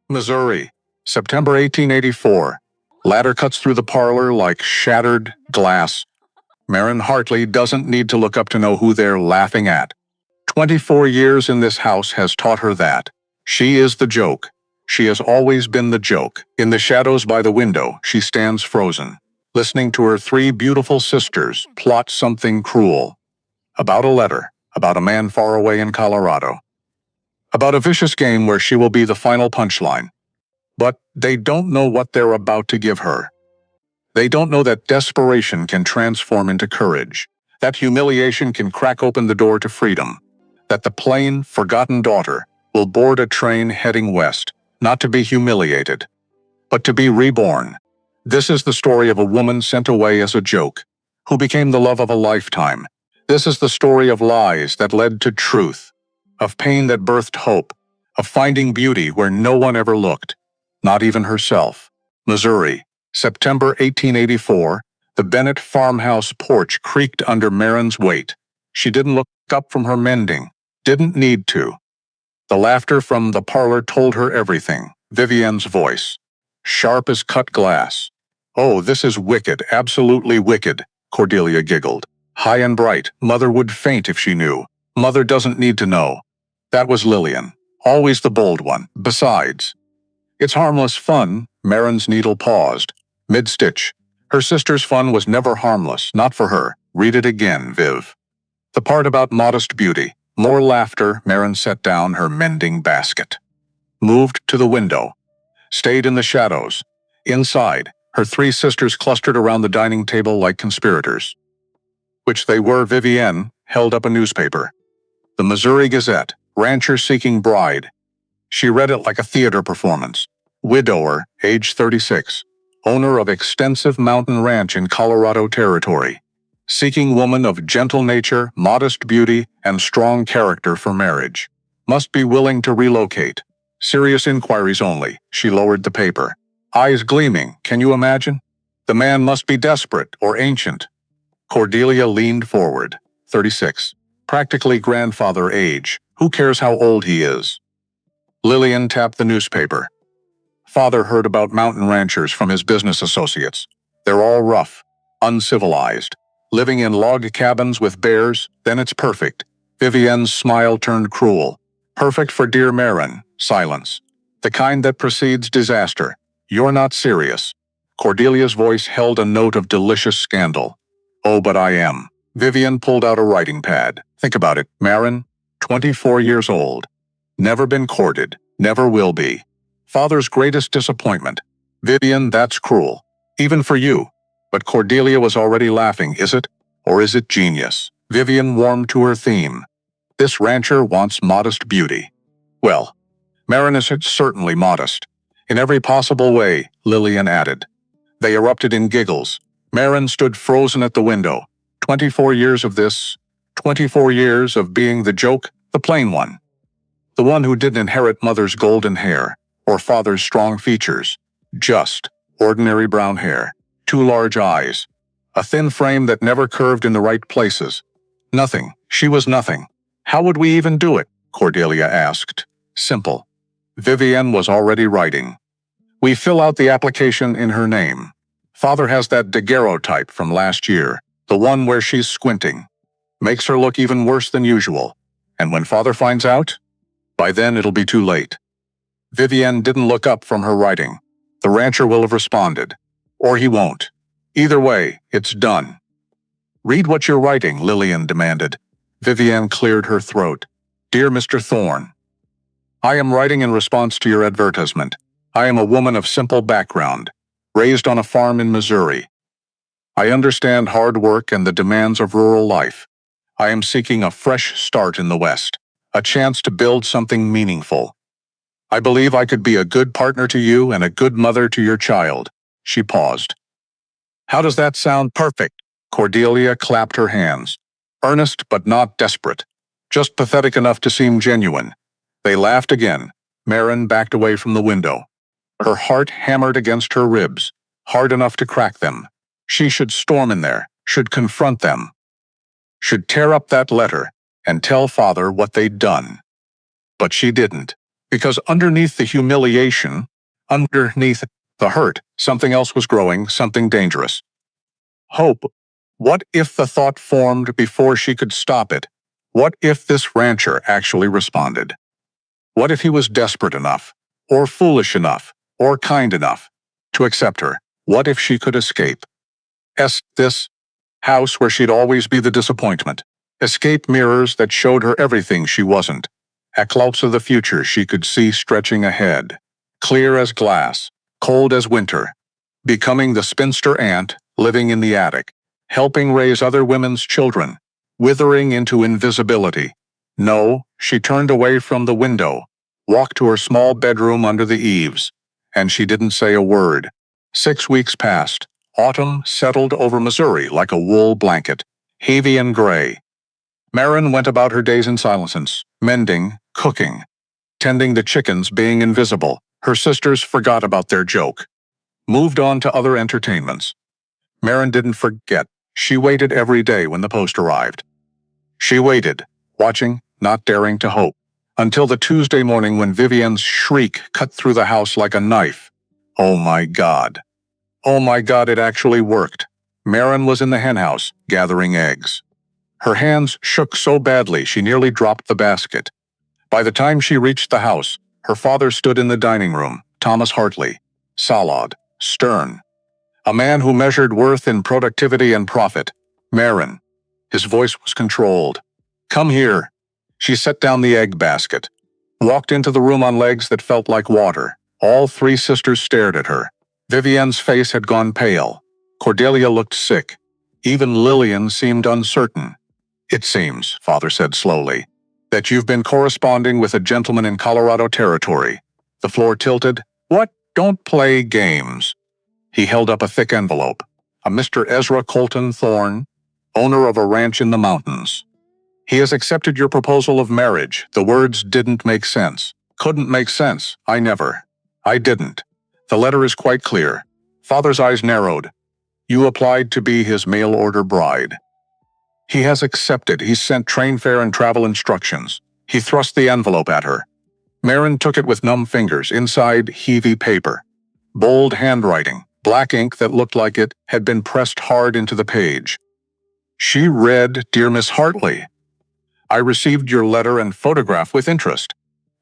Missouri, September 1884. Ladder cuts through the parlor like shattered glass. Marin Hartley doesn't need to look up to know who they're laughing at. 24 years in this house has taught her that. She is the joke. She has always been the joke. In the shadows by the window, she stands frozen, listening to her three beautiful sisters plot something cruel. About a letter, about a man far away in Colorado. About a vicious game where she will be the final punchline. But they don't know what they're about to give her. They don't know that desperation can transform into courage, that humiliation can crack open the door to freedom, that the plain, forgotten daughter will board a train heading west, not to be humiliated, but to be reborn. This is the story of a woman sent away as a joke, who became the love of a lifetime. This is the story of lies that led to truth, of pain that birthed hope, of finding beauty where no one ever looked, not even herself. Missouri, September 1884, the Bennett farmhouse porch creaked under Marin's weight. She didn't look up from her mending, didn't need to. The laughter from the parlor told her everything. Vivienne's voice, sharp as cut glass. "Oh, this is wicked, absolutely wicked," Cordelia giggled. High and bright, Mother would faint if she knew. Mother doesn't need to know. That was Lillian, always the bold one. Besides, it's harmless fun. Marin's needle paused, mid-stitch. Her sister's fun was never harmless, not for her. Read it again, Viv. The part about modest beauty. More laughter. Marin set down her mending basket. Moved to the window. Stayed in the shadows. Inside, her three sisters clustered around the dining table like conspirators. Which they were. Vivienne held up a newspaper. The Missouri Gazette, rancher seeking bride. She read it like a theater performance. Widower, age 36. Owner of extensive mountain ranch in Colorado Territory. Seeking woman of gentle nature, modest beauty, and strong character for marriage. Must be willing to relocate. Serious inquiries only. She lowered the paper. Eyes gleaming, can you imagine? The man must be desperate or ancient. Cordelia leaned forward. 36. Practically grandfather age. Who cares how old he is? Lillian tapped the newspaper. Father heard about mountain ranchers from his business associates. They're all rough, uncivilized, living in log cabins with bears. Then it's perfect. Vivienne's smile turned cruel. Perfect for dear Marin. Silence. The kind that precedes disaster. You're not serious. Cordelia's voice held a note of delicious scandal. Oh, but I am. Vivienne pulled out a writing pad. Think about it, Marin, 24 years old. Never been courted. Never will be. Father's greatest disappointment. Vivienne, that's cruel. Even for you. But Cordelia was already laughing. Is it? Or is it genius? Vivienne warmed to her theme. This rancher wants modest beauty. Well, Marin is certainly modest. In every possible way, Lillian added. They erupted in giggles. Marin stood frozen at the window. 24 years of this. 24 years of being the joke, the plain one. The one who didn't inherit mother's golden hair, or father's strong features. Just, ordinary brown hair. Two large eyes. A thin frame that never curved in the right places. Nothing. She was nothing. How would we even do it? Cordelia asked. Simple. Vivienne was already writing. We fill out the application in her name. Father has that daguerreotype from last year, the one where she's squinting. Makes her look even worse than usual. And when Father finds out, by then it'll be too late. Vivienne didn't look up from her writing. The rancher will have responded. Or he won't. Either way, it's done. Read what you're writing, Lillian demanded. Vivienne cleared her throat. Dear Mr. Thorne, I am writing in response to your advertisement. I am a woman of simple background, raised on a farm in Missouri. I understand hard work and the demands of rural life. I am seeking a fresh start in the West, a chance to build something meaningful. I believe I could be a good partner to you and a good mother to your child. She paused. How does that sound? Perfect. Cordelia clapped her hands. Earnest but not desperate. Just pathetic enough to seem genuine. They laughed again. Marin backed away from the window. Her heart hammered against her ribs, hard enough to crack them. She should storm in there, should confront them. Should tear up that letter and tell Father what they'd done. But she didn't. Because underneath the humiliation, underneath the hurt, something else was growing, something dangerous. Hope. What if the thought formed before she could stop it? What if this rancher actually responded? What if he was desperate enough, or foolish enough, or kind enough to accept her? What if she could escape? This house where she'd always be the disappointment. Escape mirrors that showed her everything she wasn't. A clouds of the future she could see stretching ahead. Clear as glass, cold as winter. Becoming the spinster aunt, living in the attic. Helping raise other women's children. Withering into invisibility. No, she turned away from the window. Walked to her small bedroom under the eaves. And she didn't say a word. 6 weeks passed. Autumn settled over Missouri like a wool blanket, heavy and gray. Marin went about her days in silence, mending, cooking, tending the chickens, being invisible. Her sisters forgot about their joke, moved on to other entertainments. Marin didn't forget. She waited every day when the post arrived. She waited, watching, not daring to hope, until the Tuesday morning when Vivian's shriek cut through the house like a knife. Oh my God. Oh my God, it actually worked. Marin was in the henhouse, gathering eggs. Her hands shook so badly she nearly dropped the basket. By the time she reached the house, her father stood in the dining room, Thomas Hartley, solid, stern. A man who measured worth in productivity and profit. Marin. His voice was controlled. Come here. She set down the egg basket. Walked into the room on legs that felt like water. All three sisters stared at her. Vivian's face had gone pale. Cordelia looked sick. Even Lillian seemed uncertain. It seems, Father said slowly, that you've been corresponding with a gentleman in Colorado Territory. The floor tilted. What? Don't play games. He held up a thick envelope. A Mr. Ezra Colton Thorne, owner of a ranch in the mountains. He has accepted your proposal of marriage. The words didn't make sense. Couldn't make sense. I didn't. The letter is quite clear. Father's eyes narrowed. You applied to be his mail-order bride. He has accepted. He sent train fare and travel instructions. He thrust the envelope at her. Marin took it with numb fingers, inside heavy paper. Bold handwriting, black ink that looked like it had been pressed hard into the page. She read, Dear Miss Hartley, I received your letter and photograph with interest.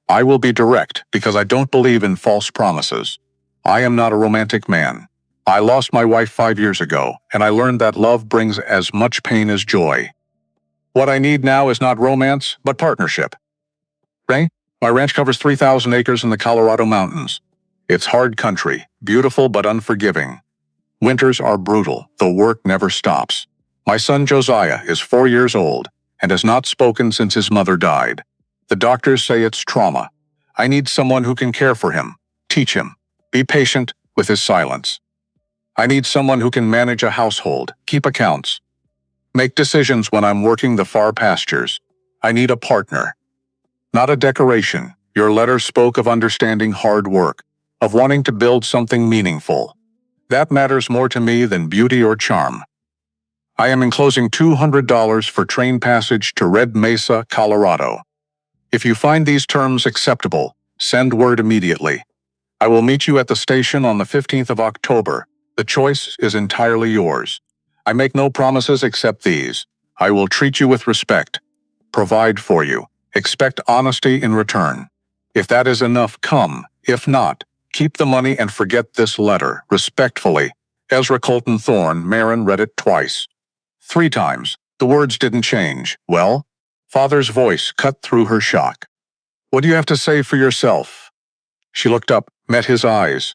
I will be direct because I don't believe in false promises. I am not a romantic man. I lost my wife 5 years ago, and I learned that love brings as much pain as joy. What I need now is not romance, but partnership. Ray, my ranch covers 3,000 acres in the Colorado mountains. It's hard country, beautiful but unforgiving. Winters are brutal, the work never stops. My son Josiah is 4 years old and has not spoken since his mother died. The doctors say it's trauma. I need someone who can care for him, teach him, be patient with his silence. I need someone who can manage a household, keep accounts, make decisions when I'm working the far pastures. I need a partner. Not a decoration. Your letter spoke of understanding hard work, of wanting to build something meaningful. That matters more to me than beauty or charm. I am enclosing $200 for train passage to Red Mesa, Colorado. If you find these terms acceptable, send word immediately. I will meet you at the station on the 15th of October. The choice is entirely yours. I make no promises except these. I will treat you with respect, provide for you, expect honesty in return. If that is enough, come. If not, keep the money and forget this letter. Respectfully, Ezra Colton Thorne. Marin read it twice. 3 times. The words didn't change. Well? Father's voice cut through her shock. What do you have to say for yourself? She looked up, met his eyes.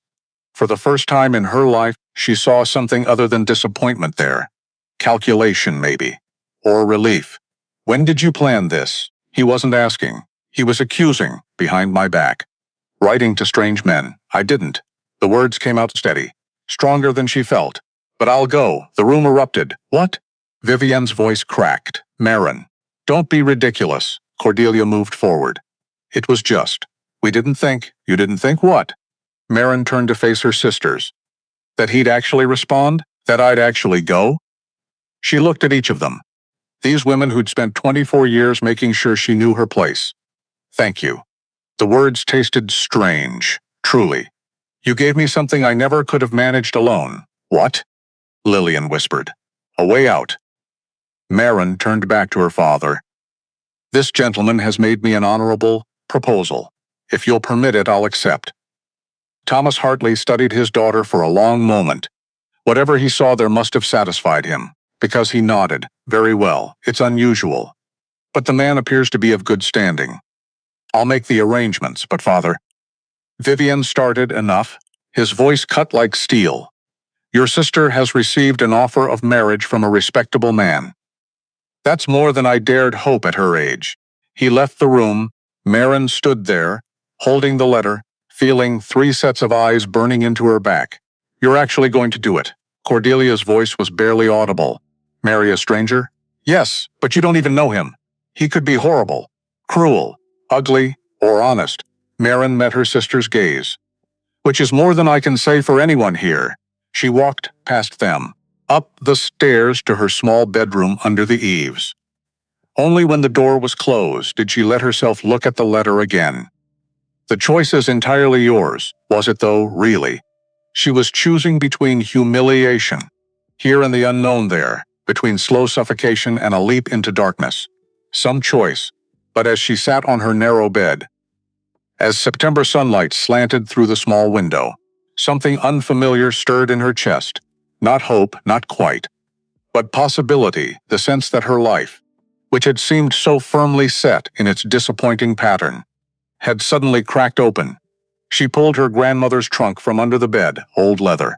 For the first time in her life, she saw something other than disappointment there. Calculation, maybe. Or relief. When did you plan this? He wasn't asking. He was accusing, behind my back. Writing to strange men. I didn't. The words came out steady, stronger than she felt. But I'll go. The room erupted. What? Vivian's voice cracked. Marin. Don't be ridiculous. Cordelia moved forward. It was just. We didn't think. You didn't think what? Marin turned to face her sisters. That he'd actually respond? That I'd actually go? She looked at each of them. These women who'd spent 24 years making sure she knew her place. Thank you. The words tasted strange, truly. You gave me something I never could have managed alone. What? Lillian whispered. A way out. Marin turned back to her father. This gentleman has made me an honorable proposal. If you'll permit it, I'll accept. Thomas Hartley studied his daughter for a long moment. Whatever he saw there must have satisfied him, because he nodded. Very well, it's unusual. But the man appears to be of good standing. I'll make the arrangements, but father... Vivian started enough, his voice cut like steel. Your sister has received an offer of marriage from a respectable man. That's more than I dared hope at her age. He left the room. Marin stood there, holding the letter, feeling 3 sets of eyes burning into her back. You're actually going to do it. Cordelia's voice was barely audible. Marry a stranger? Yes, but you don't even know him. He could be horrible, cruel, ugly, or honest. Marin met her sister's gaze. Which is more than I can say for anyone here. She walked past them, up the stairs to her small bedroom under the eaves. Only when the door was closed did she let herself look at the letter again. The choice is entirely yours, was it though, really? She was choosing between humiliation, here and the unknown there, between slow suffocation and a leap into darkness. Some choice, but as she sat on her narrow bed, as September sunlight slanted through the small window, something unfamiliar stirred in her chest. Not hope, not quite, but possibility, the sense that her life, which had seemed so firmly set in its disappointing pattern, had suddenly cracked open. She pulled her grandmother's trunk from under the bed, old leather.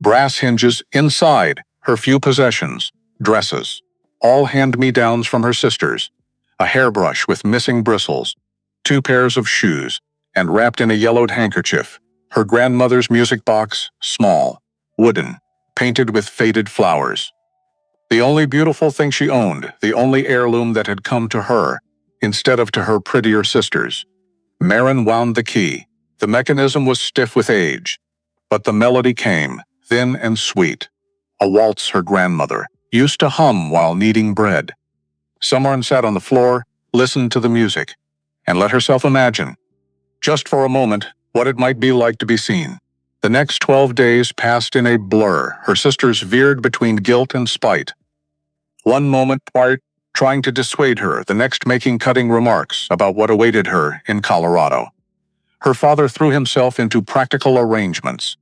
Brass hinges inside, her few possessions, dresses, all hand-me-downs from her sisters, a hairbrush with missing bristles, 2 pairs of shoes, and wrapped in a yellowed handkerchief, her grandmother's music box, small, wooden, painted with faded flowers. The only beautiful thing she owned, the only heirloom that had come to her, instead of to her prettier sisters. Marin wound the key. The mechanism was stiff with age, but the melody came, thin and sweet. A waltz her grandmother used to hum while kneading bread. Someone sat on the floor, listened to the music, and let herself imagine, just for a moment, what it might be like to be seen. The next 12 days passed in a blur. Her sisters veered between guilt and spite. One moment trying to dissuade her, the next making cutting remarks about what awaited her in Colorado. Her father threw himself into practical arrangements,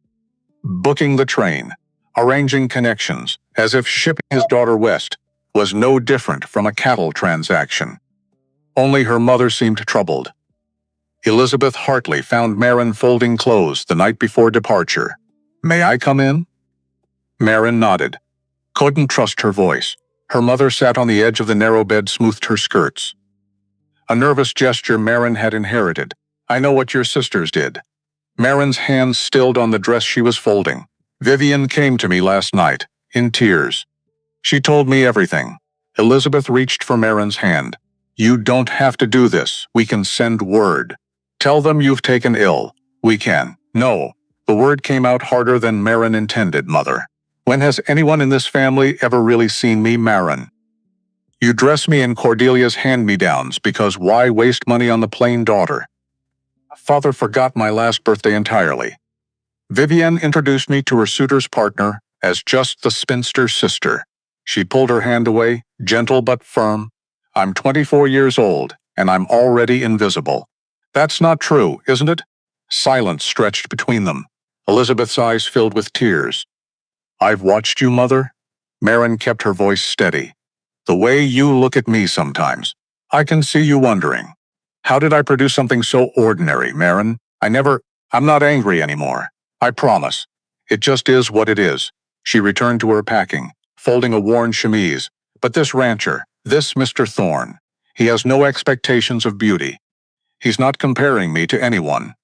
booking the train, arranging connections, as if shipping his daughter west was no different from a cattle transaction. Only her mother seemed troubled. Elizabeth Hartley found Marin folding clothes the night before departure. May I come in? Marin nodded. Couldn't trust her voice. Her mother sat on the edge of the narrow bed, smoothed her skirts. A nervous gesture Marin had inherited. I know what your sisters did. Marin's hands stilled on the dress she was folding. Vivian came to me last night, in tears. She told me everything. Elizabeth reached for Marin's hand. You don't have to do this. We can send word. Tell them you've taken ill. We can. No. The word came out harder than Marin intended, Mother. When has anyone in this family ever really seen me, Marin? You dress me in Cordelia's hand-me-downs because why waste money on the plain daughter? Father forgot my last birthday entirely. Vivian introduced me to her suitor's partner as just the spinster's sister. She pulled her hand away, gentle but firm. I'm 24 years old, and I'm already invisible. That's not true, isn't it? Silence stretched between them. Elizabeth's eyes filled with tears. I've watched you, Mother. Marin kept her voice steady. The way you look at me sometimes. I can see you wondering. How did I produce something so ordinary, Marin? I'm not angry anymore. I promise. It just is what it is. She returned to her packing, folding a worn chemise. But this rancher, this Mr. Thorne, he has no expectations of beauty. He's not comparing me to anyone.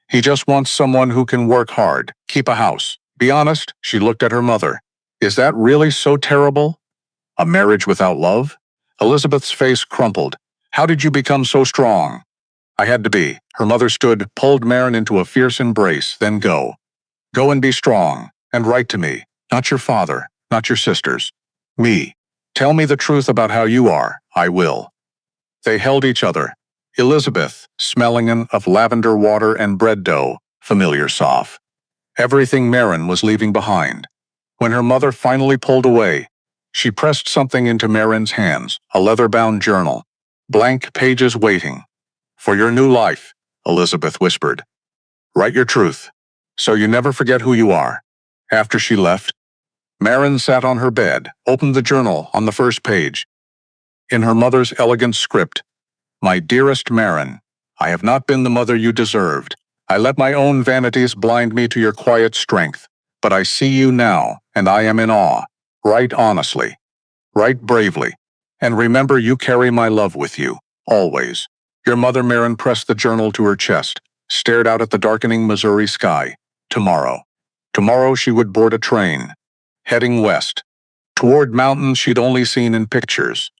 He just wants someone who can work hard, keep a house. Be honest, she looked at her mother. Is that really so terrible? A marriage without love? Elizabeth's face crumpled. How did you become so strong? I had to be. Her mother stood, pulled Marin into a fierce embrace, then go. Go and be strong, and write to me. Not your father, not your sisters. Me. Tell me the truth about how you are. I will. They held each other. Elizabeth, smelling of lavender water and bread dough, familiar soft. Everything Marin was leaving behind. When her mother finally pulled away, she pressed something into Marin's hands, a leather-bound journal. Blank pages waiting. For your new life, Elizabeth whispered. Write your truth, so you never forget who you are. After she left, Marin sat on her bed, opened the journal on the first page. In her mother's elegant script, My dearest Marin, I have not been the mother you deserved. I let my own vanities blind me to your quiet strength. But I see you now, and I am in awe. Write honestly. Write bravely. And remember you carry my love with you, always. Your mother Marin pressed the journal to her chest, stared out at the darkening Missouri sky. Tomorrow. Tomorrow she would board a train, heading west, toward mountains she'd only seen in pictures,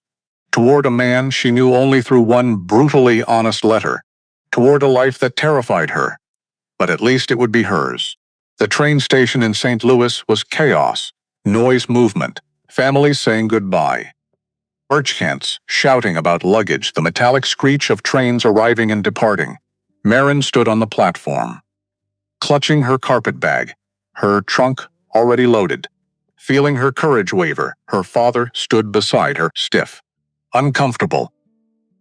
toward a man she knew only through one brutally honest letter, toward a life that terrified her. But at least it would be hers. The train station in St. Louis was chaos, noise, movement, families saying goodbye. Merchants shouting about luggage, the metallic screech of trains arriving and departing. Marin stood on the platform, clutching her carpet bag, her trunk already loaded. Feeling her courage waver, her father stood beside her, stiff, uncomfortable.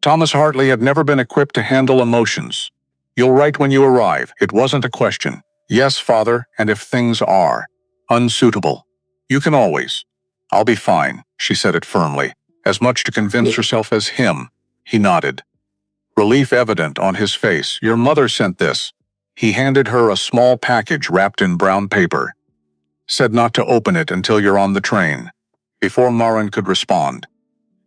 Thomas Hartley had never been equipped to handle emotions. You'll write when you arrive. It wasn't a question. Yes, father, and if things are unsuitable, you can always. I'll be fine, she said it firmly, as much to convince herself as him. He nodded, relief evident on his face. Your mother sent this. He handed her a small package wrapped in brown paper. Said not to open it until you're on the train. Before Marin could respond,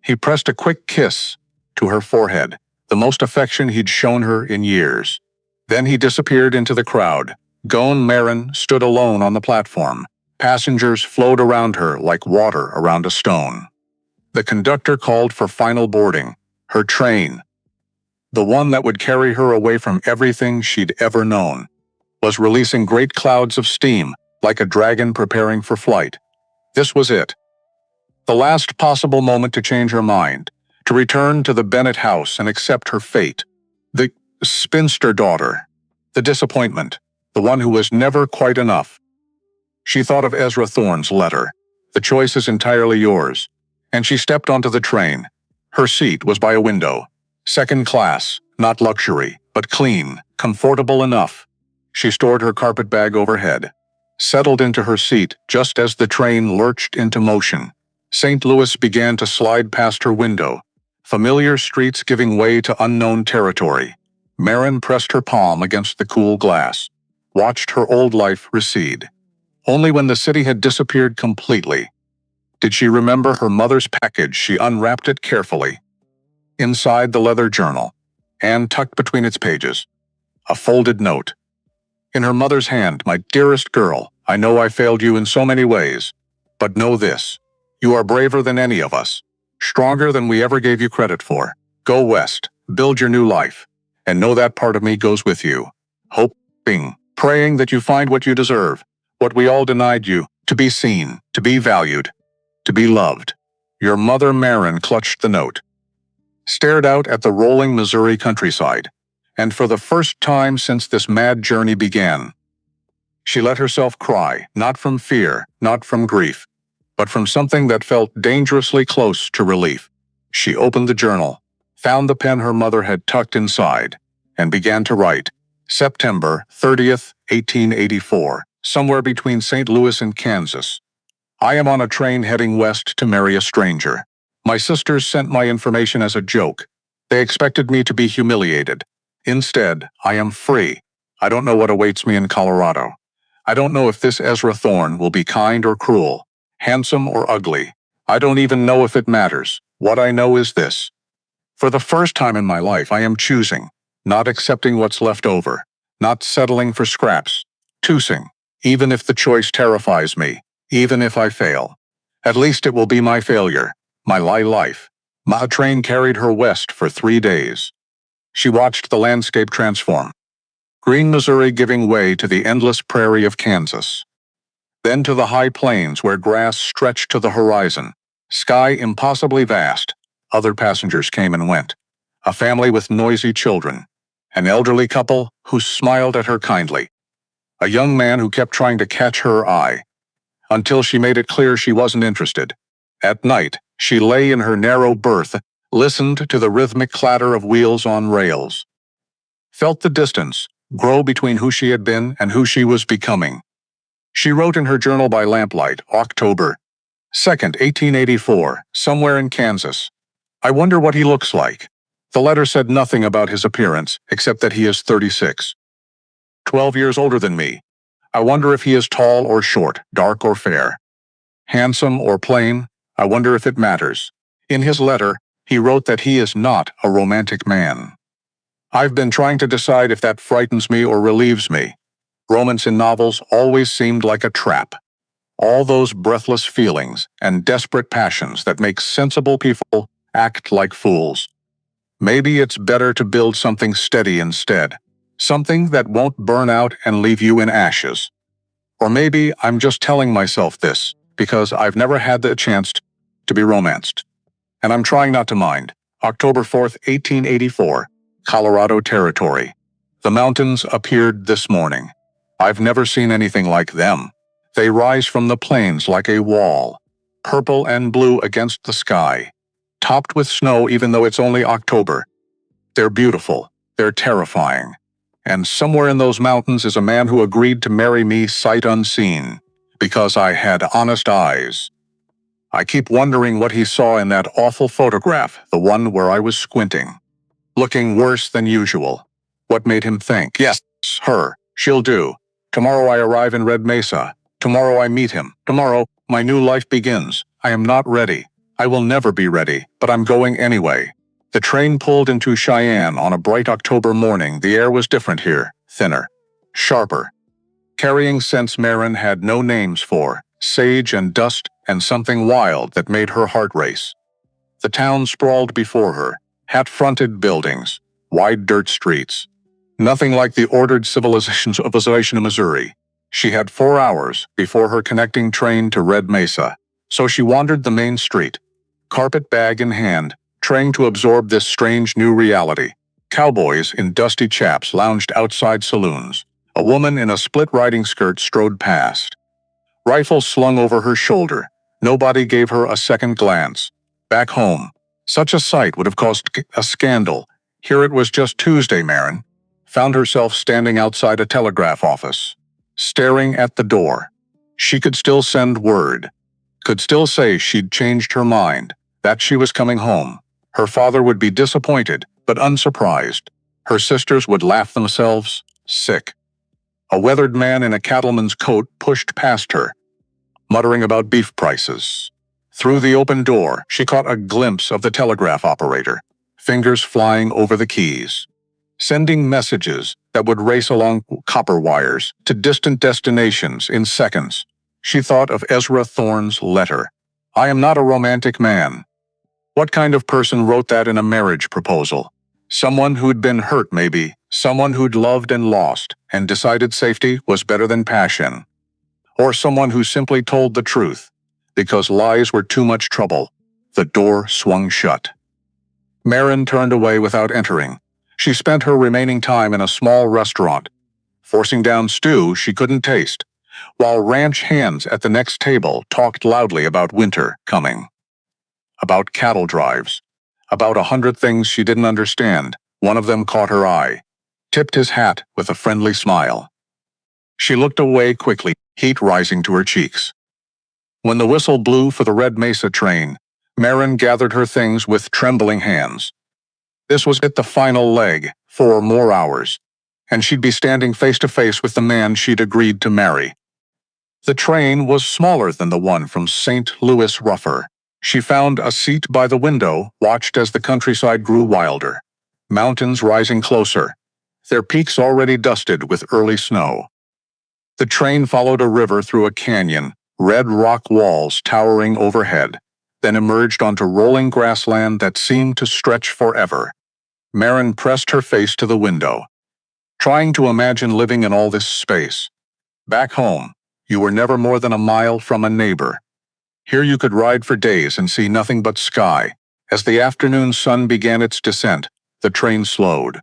he pressed a quick kiss to her forehead, the most affection he'd shown her in years. Then he disappeared into the crowd. Gone Marin stood alone on the platform. Passengers flowed around her like water around a stone. The conductor called for final boarding. Her train, the one that would carry her away from everything she'd ever known, was releasing great clouds of steam, like a dragon preparing for flight. This was it. The last possible moment to change her mind, to return to the Bennett house and accept her fate. The spinster daughter, the disappointment, the one who was never quite enough. She thought of Ezra Thorne's letter. The choice is entirely yours. And she stepped onto the train. Her seat was by a window. Second class, not luxury, but clean, comfortable enough. She stored her carpet bag overhead, settled into her seat just as the train lurched into motion. St. Louis began to slide past her window, familiar streets giving way to unknown territory. Marin pressed her palm against the cool glass, watched her old life recede. Only when the city had disappeared completely did she remember her mother's package. She unwrapped it carefully. Inside the leather journal, and tucked between its pages, a folded note. In her mother's hand, my dearest girl, I know I failed you in so many ways, but know this. You are braver than any of us, stronger than we ever gave you credit for. Go west, build your new life, and know that part of me goes with you. Hoping, praying that you find what you deserve, what we all denied you, to be seen, to be valued, to be loved. Your mother Marin clutched the note, stared out at the rolling Missouri countryside, and for the first time since this mad journey began, she let herself cry, not from fear, not from grief, but from something that felt dangerously close to relief. She opened the journal, found the pen her mother had tucked inside, and began to write. September 30th, 1884, somewhere between St. Louis and Kansas. I am on a train heading west to marry a stranger. My sisters sent my information as a joke. They expected me to be humiliated. Instead, I am free. I don't know what awaits me in Colorado. I don't know if this Ezra Thorne will be kind or cruel, handsome or ugly. I don't even know if it matters. What I know is this. For the first time in my life, I am choosing, not accepting what's left over, not settling for scraps, choosing, even if the choice terrifies me, even if I fail. At least it will be my failure, my life. My train carried her west for 3 days. She watched the landscape transform. Green Missouri giving way to the endless prairie of Kansas. Then to the high plains where grass stretched to the horizon. Sky impossibly vast. Other passengers came and went. a family with noisy children, an elderly couple who smiled at her kindly, a young man who kept trying to catch her eye, until she made it clear she wasn't interested. At night, she lay in her narrow berth, listened to the rhythmic clatter of wheels on rails, felt the distance grow between who she had been and who she was becoming. She wrote in her journal by lamplight, October 2nd, 1884, somewhere in Kansas. I wonder what he looks like. The letter said nothing about his appearance, except that he is 36. 12 years older than me. I wonder if he is tall or short, dark or fair, handsome or plain. I wonder if it matters. In his letter, he wrote that he is not a romantic man. I've been trying to decide if that frightens me or relieves me. Romance in novels always seemed like a trap. All those breathless feelings and desperate passions that make sensible people act like fools. Maybe it's better to build something steady instead, something that won't burn out and leave you in ashes. Or maybe I'm just telling myself this because I've never had the chance to be romanced. And I'm trying not to mind. October 4th, 1884, Colorado Territory. The mountains appeared this morning. I've never seen anything like them. They rise from the plains like a wall, purple and blue against the sky, topped with snow even though it's only October. They're beautiful, they're terrifying. And somewhere in those mountains is a man who agreed to marry me sight unseen, because I had honest eyes. I keep wondering what he saw in that awful photograph, the one where I was squinting, looking worse than usual. What made him think, yes, her, she'll do. Tomorrow I arrive in Red Mesa. Tomorrow I meet him. Tomorrow, my new life begins. I am not ready. I will never be ready, but I'm going anyway. The train pulled into Cheyenne on a bright October morning. The air was different here, thinner, sharper, carrying scents Marin had no names for, sage and dust and something wild that made her heart race. The town sprawled before her, hat-fronted buildings, wide dirt streets. Nothing like the ordered civilization of Missouri. She had 4 hours before her connecting train to Red Mesa, so she wandered the main street, carpet bag in hand, trying to absorb this strange new reality. Cowboys in dusty chaps lounged outside saloons. A woman in a split riding skirt strode past, rifle slung over her shoulder. Nobody gave her a second glance. Back home, such a sight would have caused a scandal. Here it was just Tuesday. Marin found herself standing outside a telegraph office, staring at the door. She could still send word, could still say she'd changed her mind, that she was coming home. Her father would be disappointed, but unsurprised. Her sisters would laugh themselves sick. A weathered man in a cattleman's coat pushed past her, muttering about beef prices. Through the open door, she caught a glimpse of the telegraph operator, fingers flying over the keys, sending messages that would race along copper wires to distant destinations in seconds. She thought of Ezra Thorne's letter. I am not a romantic man. What kind of person wrote that in a marriage proposal? Someone who'd been hurt, maybe. Someone who'd loved and lost, and decided safety was better than passion. Or someone who simply told the truth, because lies were too much trouble. The door swung shut. Marin turned away without entering. She spent her remaining time in a small restaurant, forcing down stew she couldn't taste, while ranch hands at the next table talked loudly about winter coming, about cattle drives, about 100 things she didn't understand. One of them caught her eye, tipped his hat with a friendly smile. She looked away quickly, heat rising to her cheeks. When the whistle blew for the Red Mesa train, Marin gathered her things with trembling hands. This was it, the final leg, 4 more hours, and she'd be standing face to face with the man she'd agreed to marry. The train was smaller than the one from St. Louis Rougher. She found a seat by the window, watched as the countryside grew wilder, mountains rising closer, their peaks already dusted with early snow. The train followed a river through a canyon, red rock walls towering overhead, then emerged onto rolling grassland that seemed to stretch forever. Marin pressed her face to the window, trying to imagine living in all this space. Back home, you were never more than a mile from a neighbor. Here you could ride for days and see nothing but sky. As the afternoon sun began its descent, The train slowed.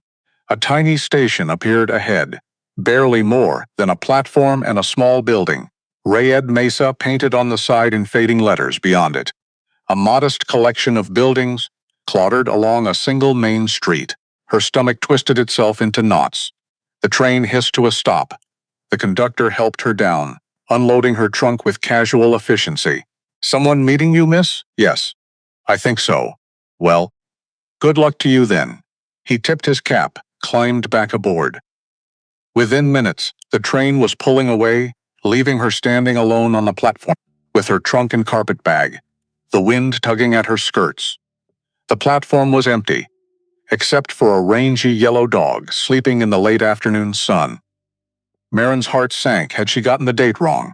A tiny station appeared ahead, barely more than a platform and a small building. Red Mesa painted on the side in fading letters beyond it. A modest collection of buildings cloddered along a single main street. Her stomach twisted itself into knots. The train hissed to a stop. The conductor helped her down, unloading her trunk with casual efficiency. "Someone meeting you, miss?" "Yes, I think so." "Well, good luck to you then." He tipped his cap, climbed back aboard. Within minutes, the train was pulling away, leaving her standing alone on the platform, with her trunk and carpet bag, the wind tugging at her skirts. The platform was empty, except for a rangy yellow dog sleeping in the late afternoon sun. Marin's heart sank. Had she gotten the date wrong?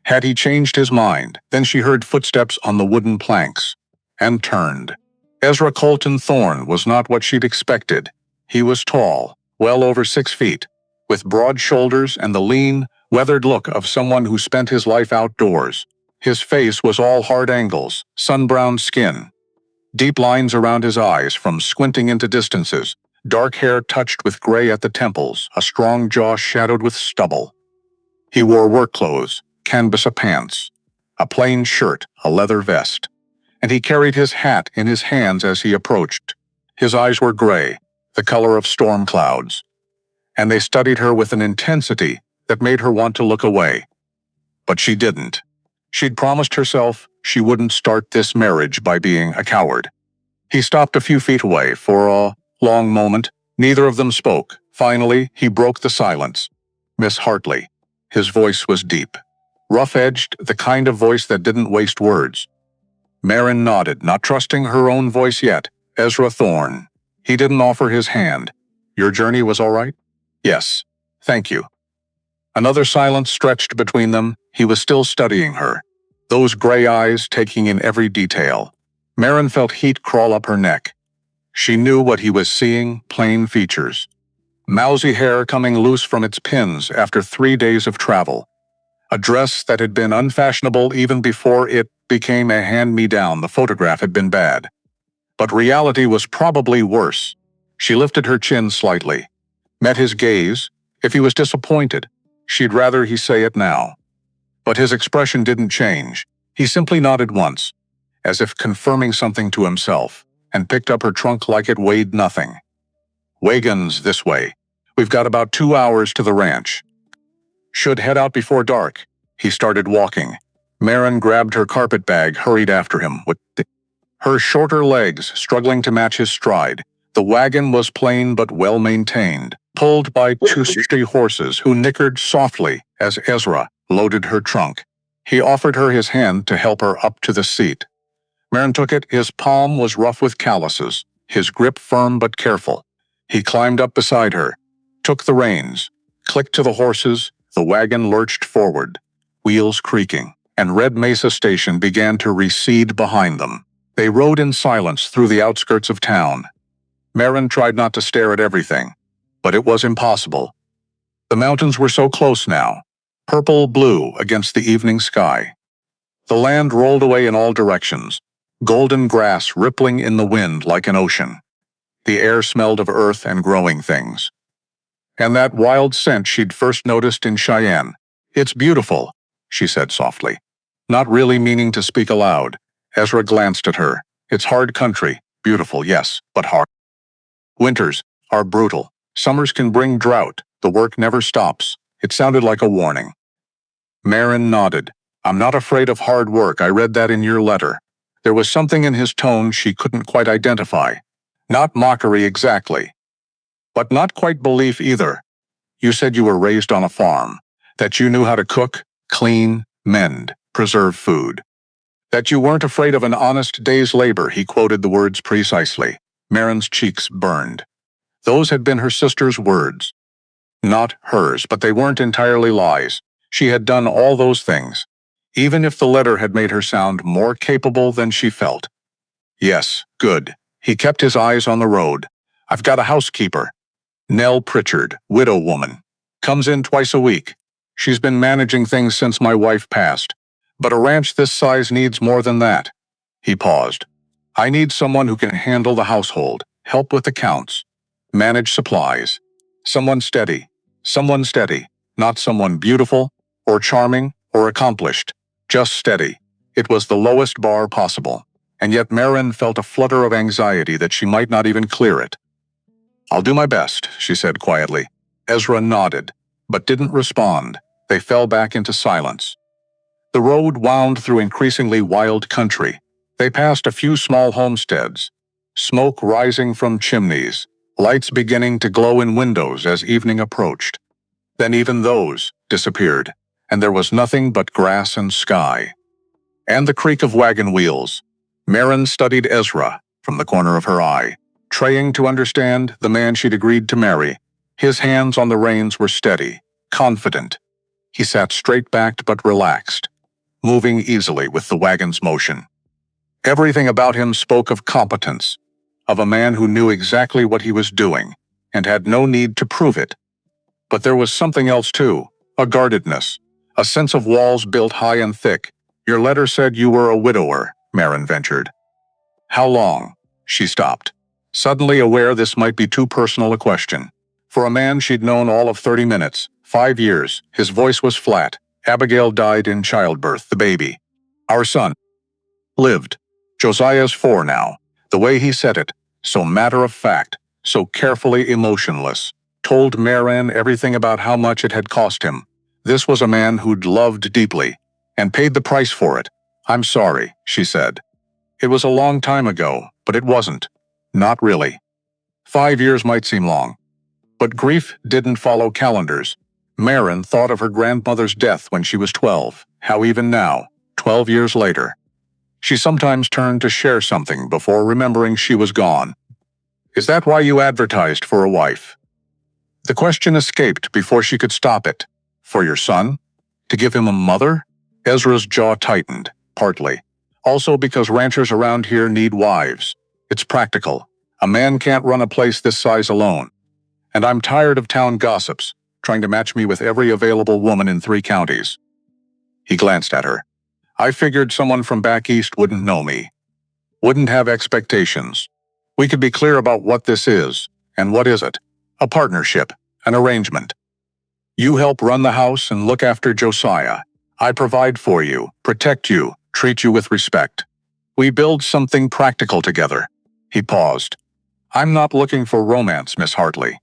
Had he changed his mind? Then she heard footsteps on the wooden planks, and turned. Ezra Colton Thorne was not what she'd expected. He was tall, well over 6 feet, with broad shoulders and the lean, weathered look of someone who spent his life outdoors. His face was all hard angles, sun-browned skin, deep lines around his eyes from squinting into distances, dark hair touched with gray at the temples, a strong jaw shadowed with stubble. He wore work clothes, canvas pants, a plain shirt, a leather vest, and he carried his hat in his hands as he approached. His eyes were gray, the color of storm clouds, and they studied her with an intensity that made her want to look away. But she didn't. She'd promised herself she wouldn't start this marriage by being a coward. He stopped a few feet away. For a long moment, neither of them spoke. Finally, he broke the silence. "Miss Hartley." His voice was deep, rough-edged, the kind of voice that didn't waste words. Marin nodded, not trusting her own voice yet. "Ezra Thorne." He didn't offer his hand. "Your journey was all right?" "Yes, thank you." Another silence stretched between them. He was still studying her, those gray eyes taking in every detail. Marin felt heat crawl up her neck. She knew what he was seeing, plain features. Mousy hair coming loose from its pins after 3 days of travel. A dress that had been unfashionable even before it became a hand-me-down. The photograph had been bad. But reality was probably worse. She lifted her chin slightly, met his gaze. If he was disappointed, she'd rather he say it now. But his expression didn't change. He simply nodded once, as if confirming something to himself, and picked up her trunk like it weighed nothing. "Wagons this way. We've got about 2 hours to the ranch. Should head out before dark." He started walking. Marin grabbed her carpet bag, hurried after him, with her shorter legs struggling to match his stride. The wagon was plain but well-maintained, pulled by 2 stray horses who nickered softly as Ezra loaded her trunk. He offered her his hand to help her up to the seat. Marin took it. His palm was rough with calluses, his grip firm but careful. He climbed up beside her, took the reins, clicked to the horses. The wagon lurched forward, wheels creaking, and Red Mesa Station began to recede behind them. They rode in silence through the outskirts of town. Marin tried not to stare at everything, but it was impossible. The mountains were so close now, purple-blue against the evening sky. The land rolled away in all directions, golden grass rippling in the wind like an ocean. The air smelled of earth and growing things. And that wild scent she'd first noticed in Cheyenne. "It's beautiful," she said softly, not really meaning to speak aloud. Ezra glanced at her. "It's hard country. Beautiful, yes, but hard. Winters are brutal. Summers can bring drought. The work never stops." It sounded like a warning. Marin nodded. "I'm not afraid of hard work. I read that in your letter." There was something in his tone she couldn't quite identify. Not mockery exactly, but not quite belief either. "You said you were raised on a farm, that you knew how to cook, clean, mend, preserve food. That you weren't afraid of an honest day's labor." He quoted the words precisely. Marin's cheeks burned. Those had been her sister's words. Not hers, but they weren't entirely lies. She had done all those things, even if the letter had made her sound more capable than she felt. "Yes, good." He kept his eyes on the road. "I've got a housekeeper. Nell Pritchard, widow woman. Comes in twice a week. She's been managing things since my wife passed. But a ranch this size needs more than that." He paused. "I need someone who can handle the household, help with accounts, manage supplies. Someone steady, not someone beautiful, or charming, or accomplished, just steady. It was the lowest bar possible, and yet Marin felt a flutter of anxiety that she might not even clear it. "I'll do my best," she said quietly. Ezra nodded, but didn't respond. They fell back into silence. The road wound through increasingly wild country. They passed a few small homesteads, smoke rising from chimneys, lights beginning to glow in windows as evening approached. Then even those disappeared, and there was nothing but grass and sky. And the creak of wagon wheels. Marin studied Ezra from the corner of her eye, trying to understand the man she'd agreed to marry. His hands on the reins were steady, confident. He sat straight-backed but relaxed, moving easily with the wagon's motion. Everything about him spoke of competence, of a man who knew exactly what he was doing and had no need to prove it. But there was something else too, a guardedness, a sense of walls built high and thick. "Your letter said you were a widower," Marin ventured. "How long?" She stopped, suddenly aware this might be too personal a question. For a man she'd known all of 30 minutes, 5 years, his voice was flat. "Abigail died in childbirth, the baby. Our son lived. Josiah's 4 now." The way he said it, so matter-of-fact, so carefully emotionless, told Marin everything about how much it had cost him. This was a man who'd loved deeply, and paid the price for it. "I'm sorry," she said. "It was a long time ago, but it wasn't. Not really. 5 years might seem long. But grief didn't follow calendars. Marin thought of her grandmother's death when she was 12, how even now, 12 years later, she sometimes turned to share something before remembering she was gone. "Is that why you advertised for a wife?" The question escaped before she could stop it. "For your son? To give him a mother?" Ezra's jaw tightened, partly. "Also because ranchers around here need wives. It's practical. A man can't run a place this size alone. And I'm tired of town gossips, trying to match me with every available woman in 3 counties. He glanced at her. "I figured someone from back east wouldn't know me. Wouldn't have expectations. We could be clear about what this is, and what is it? A partnership, an arrangement. You help run the house and look after Josiah. I provide for you, protect you, treat you with respect. We build something practical together." He paused. "I'm not looking for romance, Miss Hartley.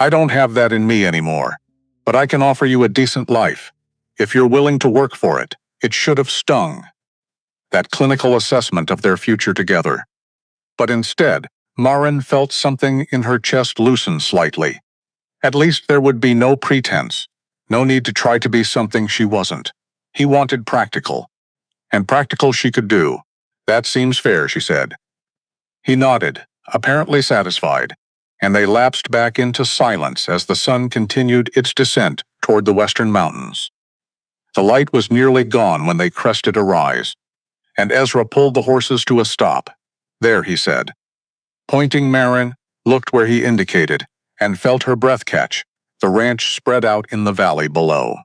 I don't have that in me anymore. But I can offer you a decent life. If you're willing to work for it, it should have stung. That clinical assessment of their future together. But instead, Marin felt something in her chest loosen slightly. At least there would be no pretense, no need to try to be something she wasn't. He wanted practical. And practical she could do. "That seems fair," she said. He nodded, apparently satisfied, and they lapsed back into silence as the sun continued its descent toward the western mountains. The light was nearly gone when they crested a rise, and Ezra pulled the horses to a stop. "There," he said. Pointing, Marin looked where he indicated and felt her breath catch. The ranch spread out in the valley below,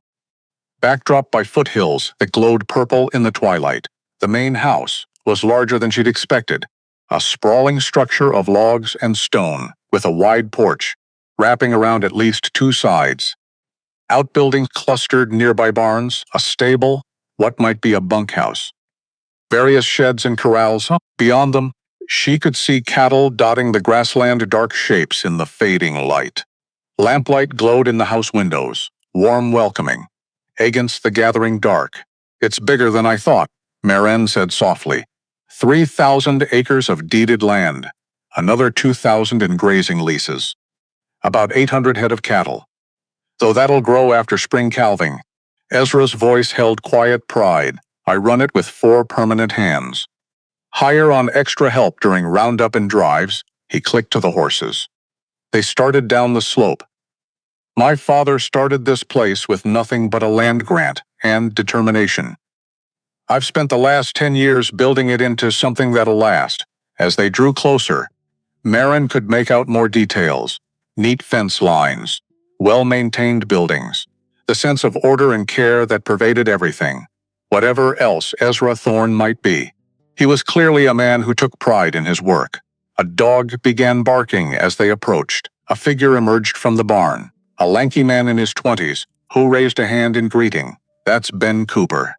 backdropped by foothills that glowed purple in the twilight. The main house was larger than she'd expected, a sprawling structure of logs and stone, with a wide porch, wrapping around at least 2 sides. Outbuildings clustered nearby barns, a stable, what might be a bunkhouse. Various sheds and corrals. Beyond them, she could see cattle dotting the grassland, dark shapes in the fading light. Lamplight glowed in the house windows, warm, welcoming, against the gathering dark. "It's bigger than I thought," Marin said softly. 3,000 acres of deeded land, another 2,000 in grazing leases. About 800 head of cattle. "Though that'll grow after spring calving." Ezra's voice held quiet pride. "I run it with 4 permanent hands. Hire on extra help during roundup and drives." He clicked to the horses. They started down the slope. "My father started this place with nothing but a land grant and determination. I've spent the last 10 years building it into something that'll last." As they drew closer, Marin could make out more details. Neat fence lines, well-maintained buildings, the sense of order and care that pervaded everything. Whatever else Ezra Thorne might be, he was clearly a man who took pride in his work. A dog began barking as they approached. A figure emerged from the barn, a lanky man in his 20s, who raised a hand in greeting. "That's Ben Cooper."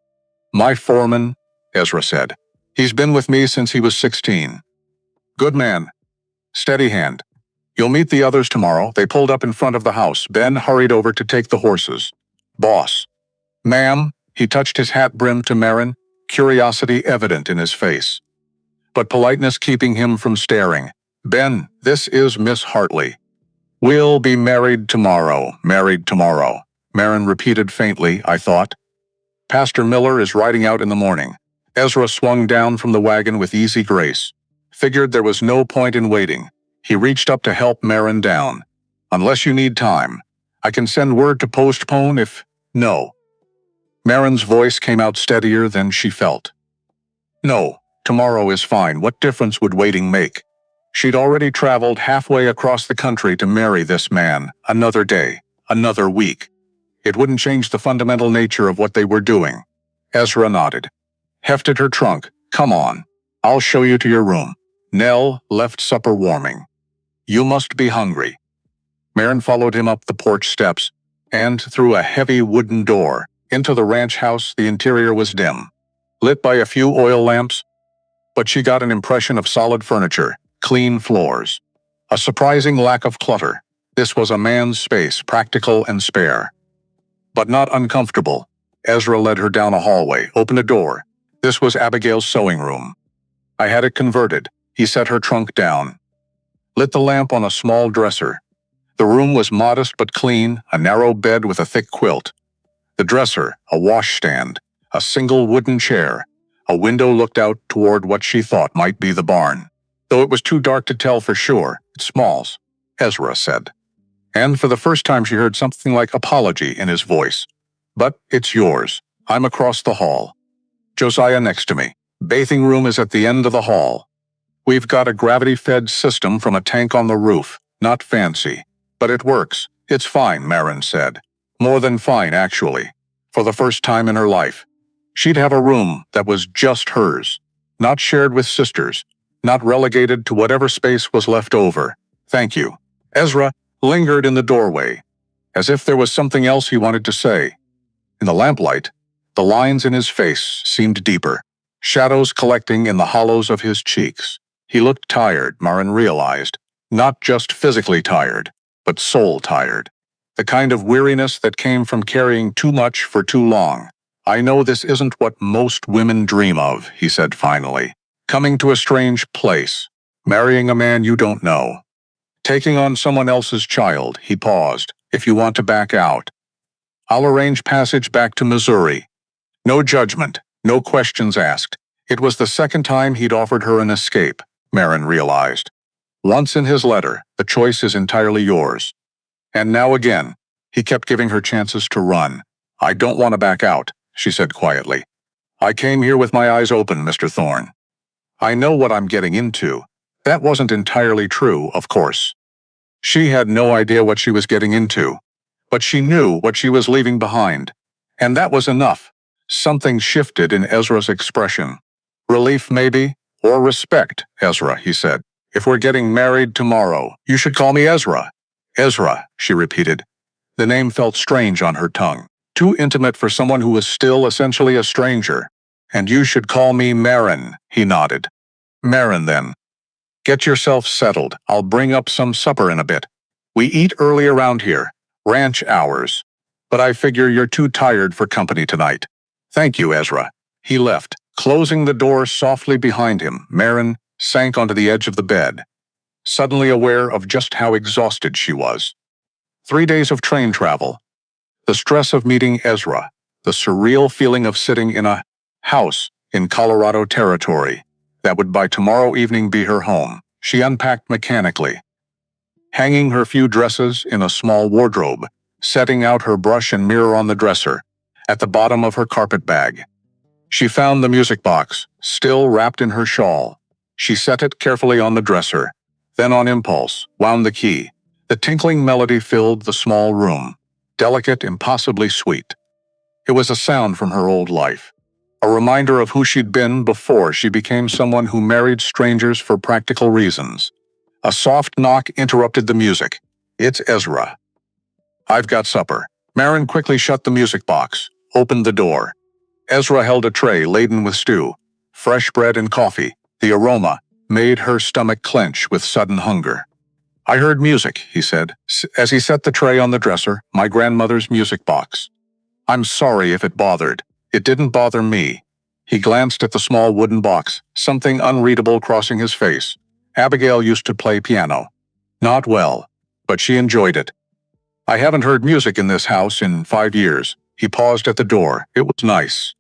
"My foreman," Ezra said. "He's been with me since he was 16. "Good man. Steady hand. You'll meet the others tomorrow." They pulled up in front of the house. Ben hurried over to take the horses. "Boss." "Ma'am," he touched his hat brim to Marin, curiosity evident in his face, but politeness keeping him from staring. "Ben, this is Miss Hartley." "We'll be married tomorrow, Marin repeated faintly, I thought. "Pastor Miller is riding out in the morning." Ezra swung down from the wagon with easy grace. Figured there was no point in waiting. He reached up to help Marin down. "Unless you need time, I can send word to postpone if..." "No." Marin's voice came out steadier than she felt. "No, tomorrow is fine. What difference would waiting make?" She'd already traveled halfway across the country to marry this man. Another day, another week. It wouldn't change the fundamental nature of what they were doing. Ezra nodded. Hefted her trunk. "Come on. I'll show you to your room." Nell left supper warming. "You must be hungry." Marin followed him up the porch steps and through a heavy wooden door into the ranch house. The interior was dim, lit by a few oil lamps, but she got an impression of solid furniture, clean floors, a surprising lack of clutter. This was a man's space, practical and spare, but not uncomfortable. Ezra led her down a hallway, opened a door. This was Abigail's sewing room. "I had it converted." He set her trunk down, lit the lamp on a small dresser. The room was modest but clean, a narrow bed with a thick quilt. The dresser, a washstand, a single wooden chair. A window looked out toward what she thought might be the barn, though it was too dark to tell for sure. "It's Smalls," Ezra said. And for the first time she heard something like apology in his voice. "But it's yours. I'm across the hall. Josiah next to me. Bathing room is at the end of the hall. We've got a gravity-fed system from a tank on the roof. Not fancy, but it works. It's fine," Marin said. More than fine, actually. For the first time in her life, she'd have a room that was just hers, not shared with sisters, not relegated to whatever space was left over. "Thank you." Ezra lingered in the doorway, as if there was something else he wanted to say. In the lamplight, the lines in his face seemed deeper, shadows collecting in the hollows of his cheeks. He looked tired, Marin realized. Not just physically tired, but soul tired. The kind of weariness that came from carrying too much for too long. "I know this isn't what most women dream of," he said finally. "Coming to a strange place, marrying a man you don't know, taking on someone else's child." He paused. "If you want to back out, I'll arrange passage back to Missouri." No judgment, no questions asked. It was the second time he'd offered her an escape, Marin realized. Once in his letter, "The choice is entirely yours." And now again, he kept giving her chances to run. "I don't want to back out," she said quietly. "I came here with my eyes open, Mr. Thorne. I know what I'm getting into." That wasn't entirely true, of course. She had no idea what she was getting into, but she knew what she was leaving behind. And that was enough. Something shifted in Ezra's expression. "Relief, maybe, or respect, Ezra," he said. "If we're getting married tomorrow, you should call me Ezra." "Ezra," she repeated. The name felt strange on her tongue, too intimate for someone who was still essentially a stranger. "And you should call me Marin," he nodded. "Marin, then. Get yourself settled. I'll bring up some supper in a bit. We eat early around here, ranch hours. But I figure you're too tired for company tonight." "Thank you, Ezra." He left, closing the door softly behind him. Marin sank onto the edge of the bed, suddenly aware of just how exhausted she was. 3 days of train travel, the stress of meeting Ezra, the surreal feeling of sitting in a house in Colorado territory that would by tomorrow evening be her home. She unpacked mechanically, hanging her few dresses in a small wardrobe, setting out her brush and mirror on the dresser, at the bottom of her carpet bag. She found the music box, still wrapped in her shawl. She set it carefully on the dresser, then on impulse, wound the key. The tinkling melody filled the small room, delicate, impossibly sweet. It was a sound from her old life, a reminder of who she'd been before she became someone who married strangers for practical reasons. A soft knock interrupted the music. It's Ezra. I've got supper. Marin quickly shut the music box, opened the door. Ezra held a tray laden with stew, fresh bread and coffee. The aroma made her stomach clench with sudden hunger. I heard music, he said, as he set the tray on the dresser, my grandmother's music box. I'm sorry if it bothered. It didn't bother me. He glanced at the small wooden box, something unreadable crossing his face. Abigail used to play piano. Not well, but she enjoyed it. I haven't heard music in this house in 5 years. He paused at the door. It was nice.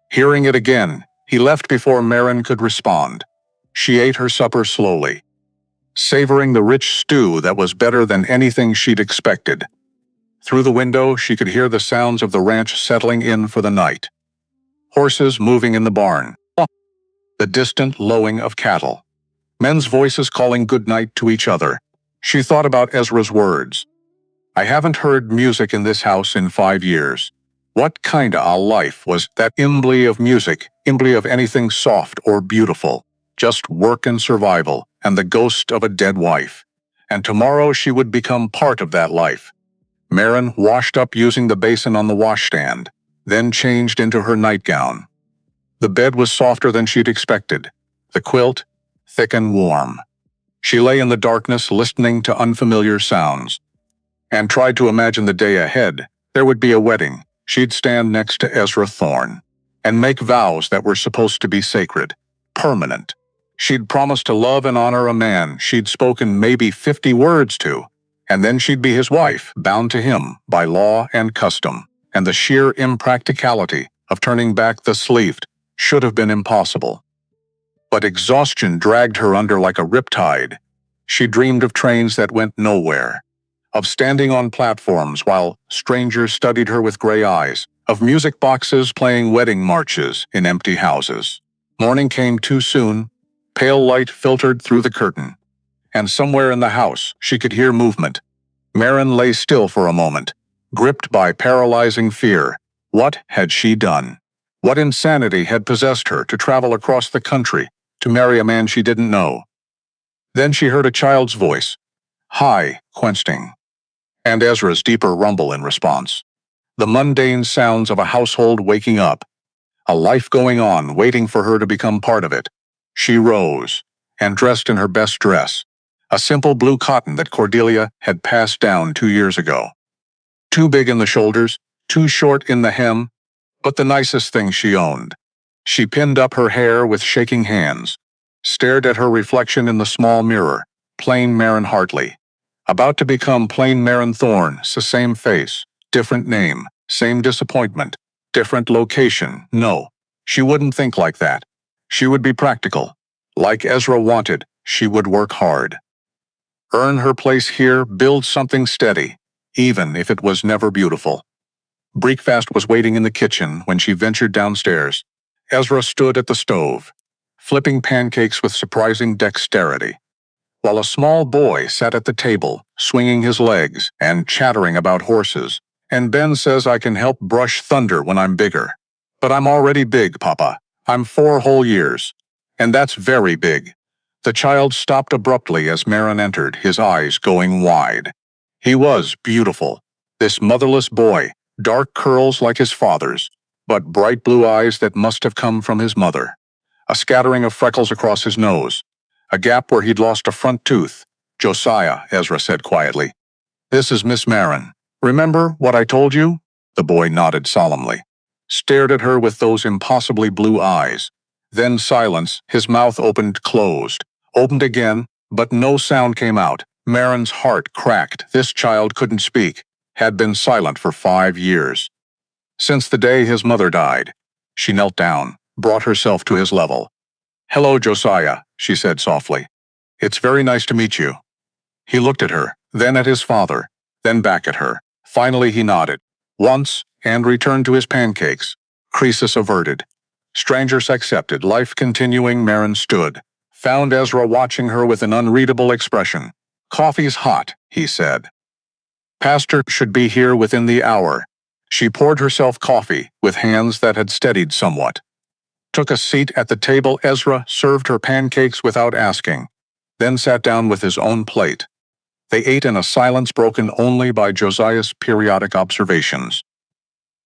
Hearing it again, he left before Marin could respond. She ate her supper slowly, savoring the rich stew that was better than anything she'd expected. Through the window, she could hear the sounds of the ranch settling in for the night. Horses moving in the barn. The distant lowing of cattle. Men's voices calling goodnight to each other. She thought about Ezra's words. I haven't heard music in this house in 5 years. What kind of a life was that imbly of music, imbly of anything soft or beautiful? Just work and survival, and the ghost of a dead wife. And tomorrow she would become part of that life. Marin washed up using the basin on the washstand, then changed into her nightgown. The bed was softer than she'd expected, the quilt thick and warm. She lay in the darkness listening to unfamiliar sounds, and tried to imagine the day ahead. There would be a wedding. She'd stand next to Ezra Thorne and make vows that were supposed to be sacred, permanent. She'd promised to love and honor a man she'd spoken maybe 50 words to, and then she'd be his wife, bound to him by law and custom. And the sheer impracticality of turning back the sleeve should have been impossible. But exhaustion dragged her under like a riptide. She dreamed of trains that went nowhere, of standing on platforms while strangers studied her with gray eyes, of music boxes playing wedding marches in empty houses. Morning came too soon. Pale light filtered through the curtain, and somewhere in the house she could hear movement. Marin lay still for a moment, gripped by paralyzing fear. What had she done? What insanity had possessed her to travel across the country to marry a man she didn't know? Then she heard a child's voice, high, questioning, and Ezra's deeper rumble in response. The mundane sounds of a household waking up, a life going on waiting for her to become part of it. She rose and dressed in her best dress, a simple blue cotton that Cordelia had passed down 2 years ago. Too big in the shoulders, too short in the hem, but the nicest thing she owned. She pinned up her hair with shaking hands, stared at her reflection in the small mirror, plain Marin Hartley. About to become plain Marin Thorne, same face, different name, same disappointment, different location. No, she wouldn't think like that. She would be practical. Like Ezra wanted, she would work hard. Earn her place here, build something steady, even if it was never beautiful. Breakfast was waiting in the kitchen when she ventured downstairs. Ezra stood at the stove, flipping pancakes with surprising dexterity, while a small boy sat at the table, swinging his legs and chattering about horses. And Ben says I can help brush thunder when I'm bigger. But I'm already big, Papa. I'm 4 whole years. And that's very big. The child stopped abruptly as Marin entered, his eyes going wide. He was beautiful. This motherless boy, dark curls like his father's, but bright blue eyes that must have come from his mother. A scattering of freckles across his nose. A gap where he'd lost a front tooth. Josiah, Ezra said quietly. This is Miss Marin. Remember what I told you? The boy nodded solemnly, stared at her with those impossibly blue eyes. Then silence, his mouth closed, opened again, but no sound came out. Marin's heart cracked. This child couldn't speak, had been silent for 5 years. Since the day his mother died. She knelt down, brought herself to his level. Hello, Josiah, she said softly. It's very nice to meet you. He looked at her, then at his father, then back at her. Finally he nodded, once, and returned to his pancakes. Crisis averted. Strangers accepted, life continuing. Marin stood, found Ezra watching her with an unreadable expression. Coffee's hot, he said. Pastor should be here within the hour. She poured herself coffee, with hands that had steadied somewhat. took a seat at the table. Ezra served her pancakes without asking, then sat down with his own plate. They ate in a silence broken only by Josiah's periodic observations,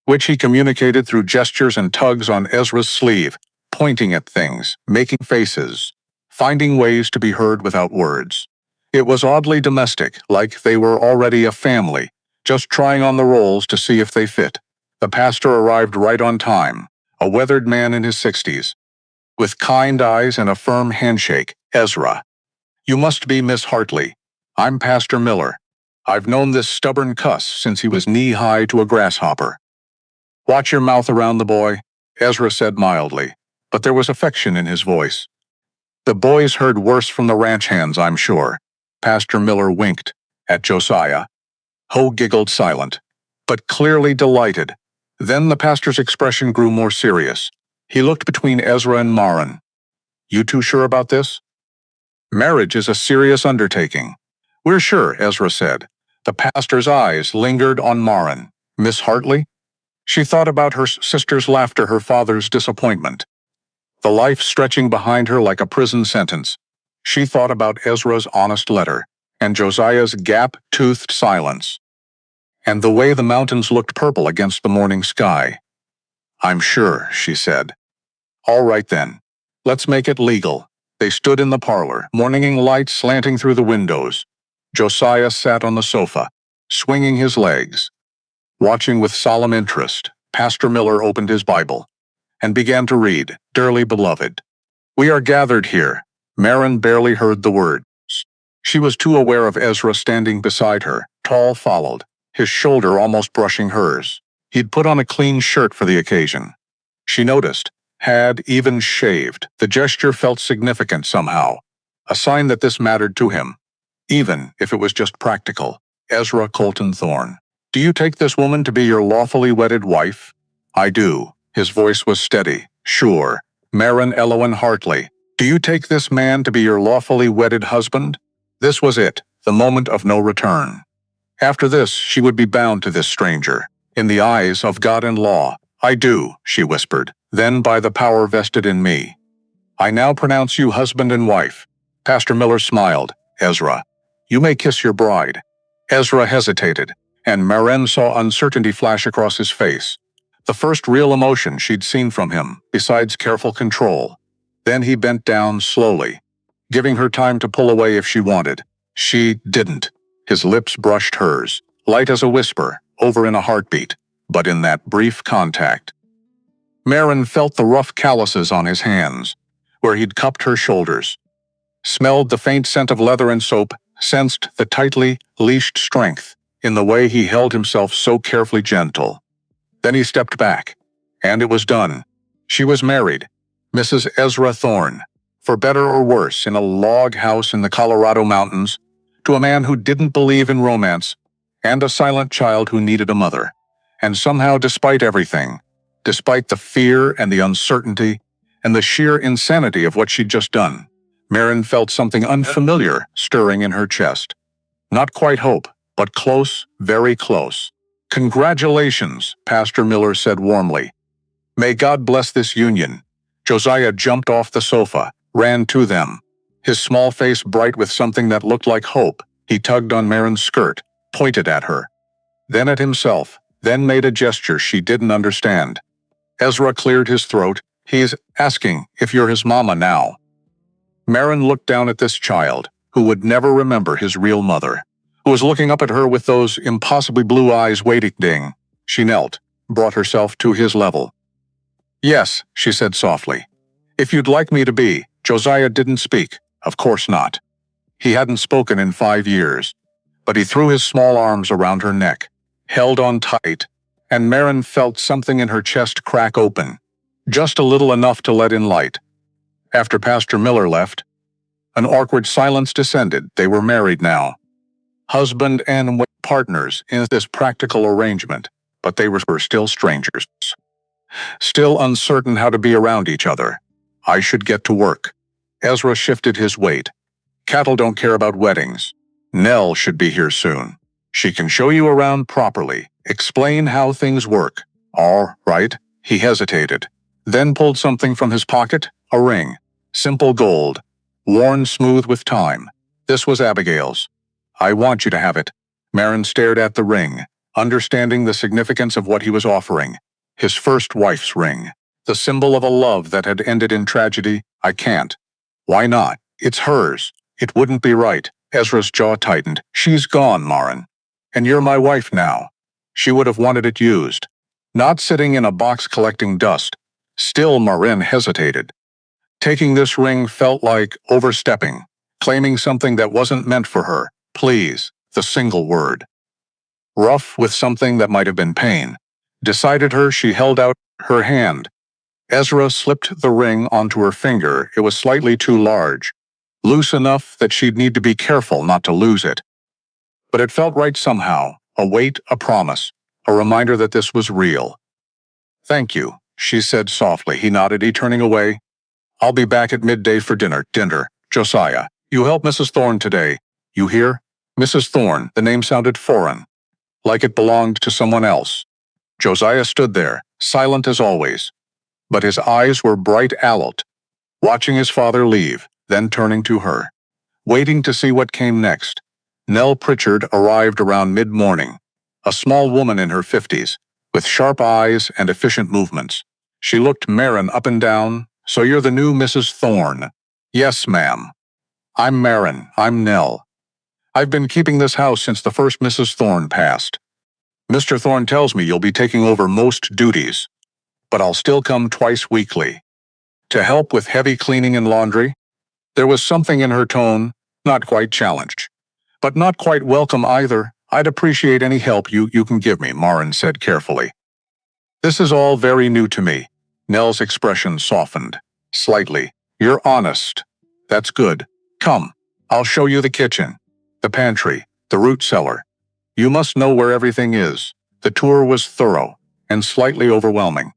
which he communicated through gestures and tugs on Ezra's sleeve, pointing at things, making faces, finding ways to be heard without words. It was oddly domestic, like they were already a family, just trying on the roles to see if they fit. The pastor arrived right on time, a weathered man in his 60s, with kind eyes and a firm handshake. Ezra, you must be Miss Hartley. I'm Pastor Miller. I've known this stubborn cuss since he was knee-high to a grasshopper. Watch your mouth around the boy, Ezra said mildly, but there was affection in his voice. The boy's heard worse from the ranch hands, I'm sure. Pastor Miller winked at Josiah. Ho giggled silent, but clearly delighted. Then the pastor's expression grew more serious. He looked between Ezra and Marin. You two sure about this? Marriage is a serious undertaking. We're sure, Ezra said. The pastor's eyes lingered on Marin. Miss Hartley? She thought about her sister's laughter, her father's disappointment, the life stretching behind her like a prison sentence. She thought about Ezra's honest letter, and Josiah's gap-toothed silence, and the way the mountains looked purple against the morning sky. I'm sure, she said. All right then. Let's make it legal. They stood in the parlor, morning light slanting through the windows. Josiah sat on the sofa, swinging his legs. Watching with solemn interest, Pastor Miller opened his Bible and began to read, Dearly beloved. We are gathered here. Marin barely heard the words. She was too aware of Ezra standing beside her, tall followed, his shoulder almost brushing hers. He'd put on a clean shirt for the occasion. She noticed, had even shaved. The gesture felt significant somehow, a sign that this mattered to him, even if it was just practical. Ezra Colton Thorne. Do you take this woman to be your lawfully wedded wife? I do. His voice was steady. Sure. Marin Elowen Hartley. Do you take this man to be your lawfully wedded husband? This was it, the moment of no return. After this, she would be bound to this stranger. In the eyes of God and law. I do, she whispered. Then by the power vested in me, I now pronounce you husband and wife. Pastor Miller smiled. Ezra, you may kiss your bride. Ezra hesitated, and Marin saw uncertainty flash across his face. The first real emotion she'd seen from him, besides careful control. Then he bent down slowly, giving her time to pull away if she wanted. She didn't. His lips brushed hers, light as a whisper, over in a heartbeat. But in that brief contact, Marin felt the rough calluses on his hands, where he'd cupped her shoulders, smelled the faint scent of leather and soap, sensed the tightly leashed strength in the way he held himself so carefully gentle. Then he stepped back, and it was done. She was married, Mrs. Ezra Thorne, for better or worse, in a log house in the Colorado mountains, to a man who didn't believe in romance, and a silent child who needed a mother. And somehow, despite everything, despite the fear and the uncertainty and the sheer insanity of what she'd just done, Marin felt something unfamiliar stirring in her chest. Not quite hope, but close, very close. Congratulations, Pastor Miller said warmly. May God bless this union. Josiah jumped off the sofa, ran to them, his small face bright with something that looked like hope. He tugged on Marin's skirt, pointed at her, then at himself, then made a gesture she didn't understand. Ezra cleared his throat. He's asking if you're his mama now. Marin looked down at this child, who would never remember his real mother, who was looking up at her with those impossibly blue eyes waiting. She knelt, brought herself to his level. Yes, she said softly. If you'd like me to be. Josiah didn't speak. Of course not. He hadn't spoken in 5 years, but he threw his small arms around her neck, held on tight, and Marin felt something in her chest crack open, just a little enough to let in light. After Pastor Miller left, an awkward silence descended. They were married now, husband and wife, partners in this practical arrangement, but they were still strangers, still uncertain how to be around each other. I should get to work. Ezra shifted his weight. Cattle don't care about weddings. Nell should be here soon. She can show you around properly, explain how things work. All right, he hesitated. then pulled something from his pocket, a ring. Simple gold, worn smooth with time. This was Abigail's. I want you to have it. Marin stared at the ring, understanding the significance of what he was offering. His first wife's ring. The symbol of a love that had ended in tragedy. I can't. Why not? It's hers. It wouldn't be right. Ezra's jaw tightened. She's gone, Marin. And you're my wife now. She would have wanted it used. Not sitting in a box collecting dust. Still, Marin hesitated. Taking this ring felt like overstepping, claiming something that wasn't meant for her. Please, the single word. Rough with something that might have been pain. Decided her, she held out her hand. Ezra slipped the ring onto her finger. It was slightly too large. Loose enough that she'd need to be careful not to lose it. But it felt right somehow. A weight, a promise. A reminder that this was real. Thank you, she said softly. He nodded, turning away. I'll be back at midday for dinner. Josiah, you help Mrs. Thorne today. You hear? Mrs. Thorne, the name sounded foreign. Like it belonged to someone else. Josiah stood there, silent as always. But his eyes were bright alert, watching his father leave, then turning to her. Waiting to see what came next. Nell Pritchard arrived around mid-morning. A small woman in her 50s, with sharp eyes and efficient movements. She looked Marin up and down. So you're the new Mrs. Thorne? Yes, ma'am. I'm Marin. I'm Nell. I've been keeping this house since the first Mrs. Thorne passed. Mr. Thorne tells me you'll be taking over most duties, but I'll still come twice weekly. To help with heavy cleaning and laundry? There was something in her tone, not quite challenged, but not quite welcome either. I'd appreciate any help you can give me, Marin said carefully. This is all very new to me. Nell's expression softened, slightly. You're honest. That's good. Come, I'll show you the kitchen, the pantry, the root cellar. You must know where everything is. The tour was thorough and slightly overwhelming.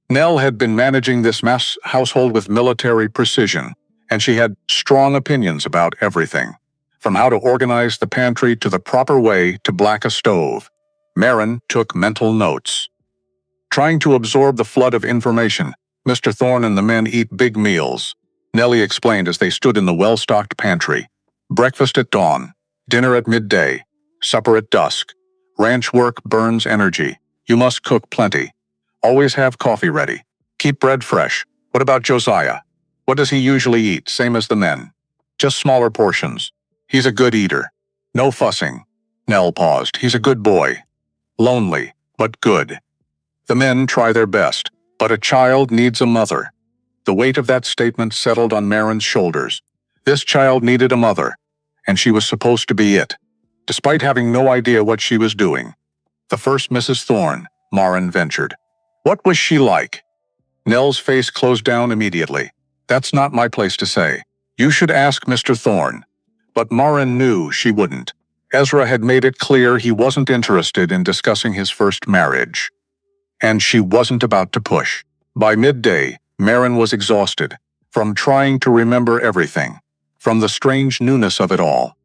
Nell had been managing this mass household with military precision, and she had strong opinions about everything, from how to organize the pantry to the proper way to black a stove. Marin took mental notes. Trying to absorb the flood of information, Mr. Thorne and the men eat big meals, Nellie explained as they stood in the well-stocked pantry. Breakfast at dawn, dinner at midday, supper at dusk. Ranch work burns energy. You must cook plenty. Always have coffee ready. Keep bread fresh. What about Josiah? What does he usually eat, same as the men? Just smaller portions. He's a good eater. No fussing. Nell paused. He's a good boy. Lonely, but good. The men try their best, but a child needs a mother. The weight of that statement settled on Marin's shoulders. This child needed a mother, and she was supposed to be it, despite having no idea what she was doing. The first Mrs. Thorne, Marin ventured. What was she like? Nell's face closed down immediately. That's not my place to say. You should ask Mr. Thorne. But Marin knew she wouldn't. Ezra had made it clear he wasn't interested in discussing his first marriage. And she wasn't about to push. By midday, Marin was exhausted, from trying to remember everything, from the strange newness of it all.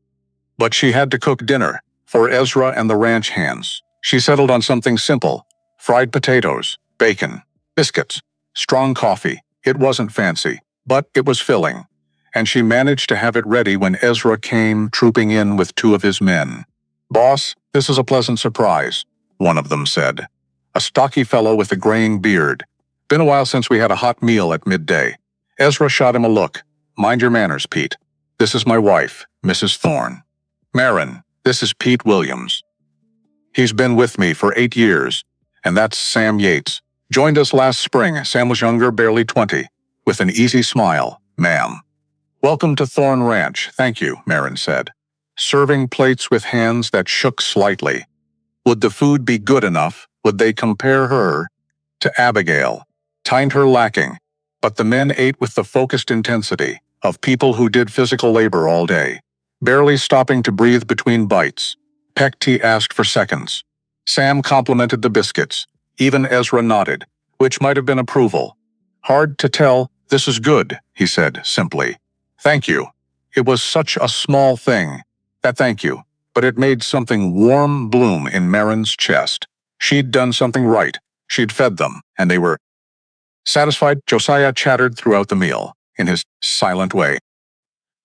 But she had to cook dinner, for Ezra and the ranch hands. She settled on something simple: fried potatoes, bacon, biscuits, strong coffee. It wasn't fancy, but it was filling. And she managed to have it ready when Ezra came trooping in with two of his men. "Boss, this is a pleasant surprise," one of them said. A stocky fellow with a graying beard. "Been a while since we had a hot meal at midday." Ezra shot him a look. "Mind your manners, Pete. This is my wife, Mrs. Thorne. Marin, this is Pete Williams. He's been with me for 8 years, and that's Sam Yates. Joined us last spring. Sam was younger, barely 20, with an easy smile. Ma'am. Welcome to Thorne Ranch. Thank you," Marin said, serving plates with hands that shook slightly. Would the food be good enough? Would they compare her to Abigail? Timed her lacking, but the men ate with the focused intensity of people who did physical labor all day, barely stopping to breathe between bites. Pecty asked for seconds. Sam complimented the biscuits. Even Ezra nodded, which might have been approval. "Hard to tell. This is good," he said simply. "Thank you." It was such a small thing, that thank you, but it made something warm bloom in Marin's chest. She'd done something right. She'd fed them, and they were Satisfied, Josiah chattered throughout the meal, in his silent way,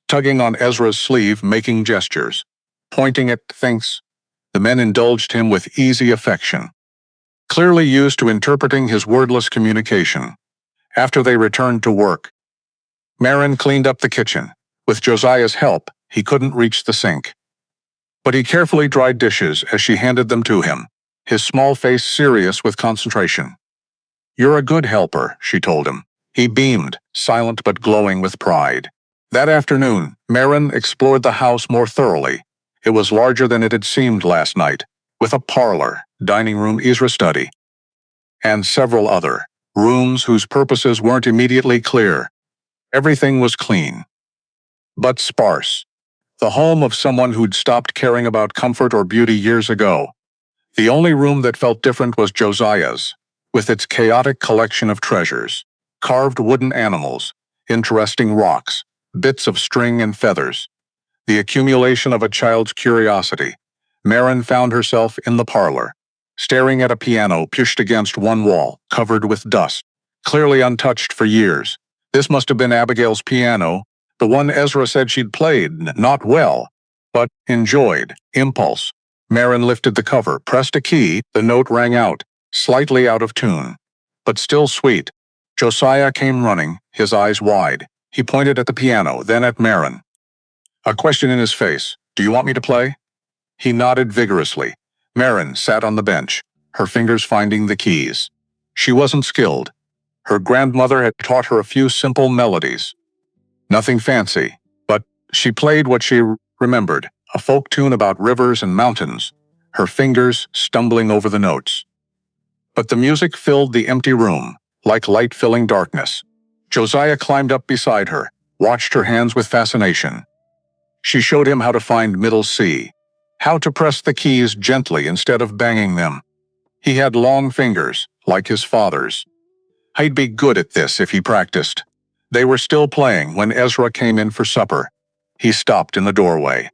tugging on Ezra's sleeve, making gestures, pointing at things. The men indulged him with easy affection, clearly used to interpreting his wordless communication. After they returned to work, Marin cleaned up the kitchen. With Josiah's help, he couldn't reach the sink. But he carefully dried dishes as she handed them to him, his small face serious with concentration. "You're a good helper," she told him. He beamed, silent but glowing with pride. That afternoon, Marin explored the house more thoroughly. It was larger than it had seemed last night, with a parlor, dining room, Ezra study, and several other rooms whose purposes weren't immediately clear. Everything was clean, but sparse. The home of someone who'd stopped caring about comfort or beauty years ago. The only room that felt different was Josiah's, with its chaotic collection of treasures, carved wooden animals, interesting rocks, bits of string and feathers, the accumulation of a child's curiosity. Marin found herself in the parlor, staring at a piano pushed against one wall, covered with dust, clearly untouched for years. This must have been Abigail's piano, the one Ezra said she'd played, not well, but enjoyed. Impulse. Marin lifted the cover, pressed a key, the note rang out, slightly out of tune, but still sweet. Josiah came running, his eyes wide. He pointed at the piano, then at Marin, a question in his face. "Do you want me to play?" He nodded vigorously. Marin sat on the bench, her fingers finding the keys. She wasn't skilled. Her grandmother had taught her a few simple melodies. Nothing fancy, but she played what she remembered, a folk tune about rivers and mountains, her fingers stumbling over the notes. But the music filled the empty room, like light filling darkness. Josiah climbed up beside her, watched her hands with fascination. She showed him how to find middle C, how to press the keys gently instead of banging them. He had long fingers, like his father's. He'd be good at this if he practiced. They were still playing when Ezra came in for supper. He stopped in the doorway,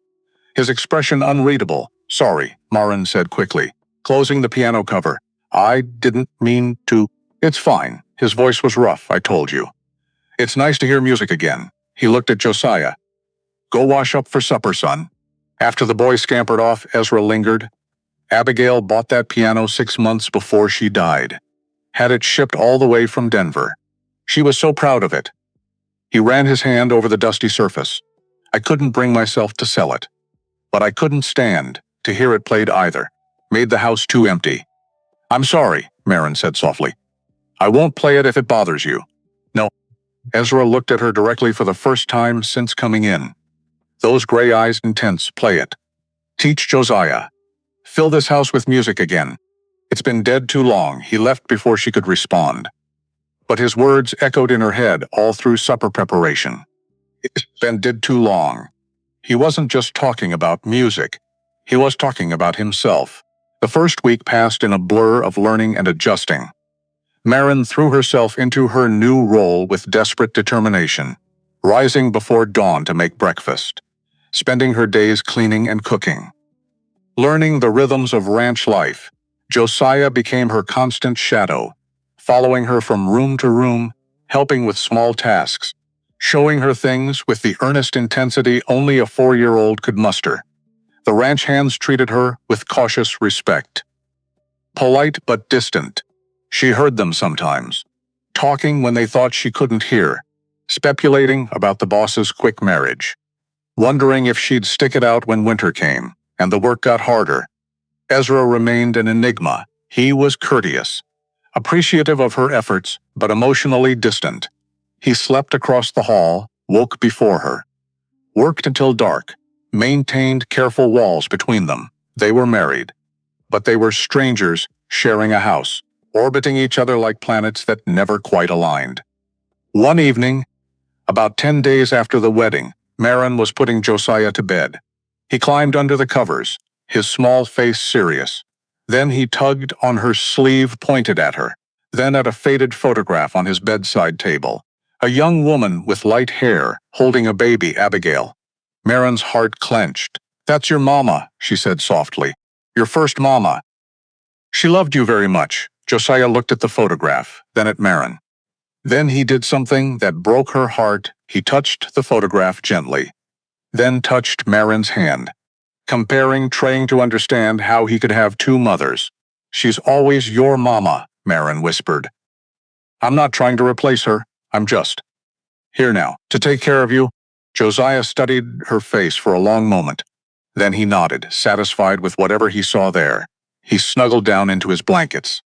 his expression unreadable. "Sorry," Marin said quickly, closing the piano cover. "I didn't mean to." "It's fine." His voice was rough, "I told you. It's nice to hear music again." He looked at Josiah. "Go wash up for supper, son." After the boy scampered off, Ezra lingered. Abigail bought that piano 6 months before she died. Had it shipped all the way from Denver. She was so proud of it. He ran his hand over the dusty surface. "I couldn't bring myself to sell it. But I couldn't stand to hear it played either. Made the house too empty." "I'm sorry," Marin said softly. "I won't play it if it bothers you." "No." Ezra looked at her directly for the first time since coming in. Those gray eyes intense. "Play it. Teach Josiah. Fill this house with music again." It's been dead too long. He left before she could respond. But his words echoed in her head all through supper preparation. It's been dead too long. He wasn't just talking about music. He was talking about himself. The first week passed in a blur of learning and adjusting. Marin threw herself into her new role with desperate determination, rising before dawn to make breakfast, spending her days cleaning and cooking. Learning the rhythms of ranch life, Josiah became her constant shadow, following her from room to room, helping with small tasks, showing her things with the earnest intensity only a 4-year-old could muster. The ranch hands treated her with cautious respect. Polite but distant. She heard them sometimes, talking when they thought she couldn't hear, speculating about the boss's quick marriage, wondering if she'd stick it out when winter came, and the work got harder. Ezra remained an enigma. He was courteous, appreciative of her efforts, but emotionally distant. He slept across the hall, woke before her, worked until dark, maintained careful walls between them. They were married, but they were strangers sharing a house, orbiting each other like planets that never quite aligned. One evening, about 10 days after the wedding, Marin was putting Josiah to bed. He climbed under the covers, his small face serious. Then he tugged on her sleeve, pointed at her, then at a faded photograph on his bedside table. A young woman with light hair, holding a baby, Abigail. Marin's heart clenched. "That's your mama," she said softly. "Your first mama. She loved you very much." Josiah looked at the photograph, then at Marin. Then he did something that broke her heart. He touched the photograph gently, then touched Marin's hand, trying to understand how he could have two mothers. She's always your mama, Marin whispered. I'm not trying to replace her. I'm just here now, to take care of you. Josiah studied her face for a long moment. Then he nodded, satisfied with whatever he saw there. He snuggled down into his blankets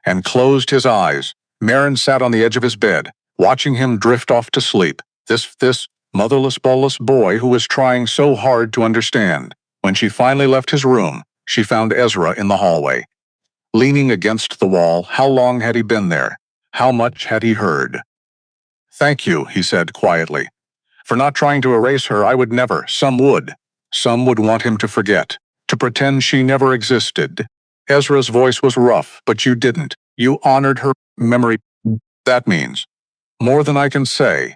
and closed his eyes. Marin sat on the edge of his bed, watching him drift off to sleep. This motherless, ballless boy who was trying so hard to understand. When she finally left his room, she found Ezra in the hallway. Leaning against the wall, how long had he been there? How much had he heard? Thank you, he said quietly. For not trying to erase her, I would never. Some would. Some would want him to forget, to pretend she never existed. Ezra's voice was rough, but you didn't. You honored her memory. That means more than I can say.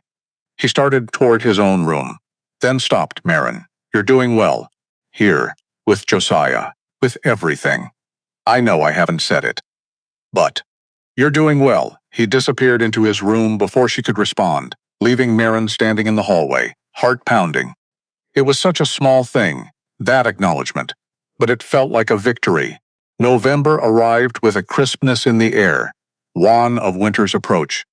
He started toward his own room, then stopped. Marin, you're doing well. Here, with Josiah, with everything. I know I haven't said it. But you're doing well. He disappeared into his room before she could respond, leaving Marin standing in the hallway, heart pounding. It was such a small thing, that acknowledgement, but it felt like a victory. November arrived with a crispness in the air, wan of winter's approach.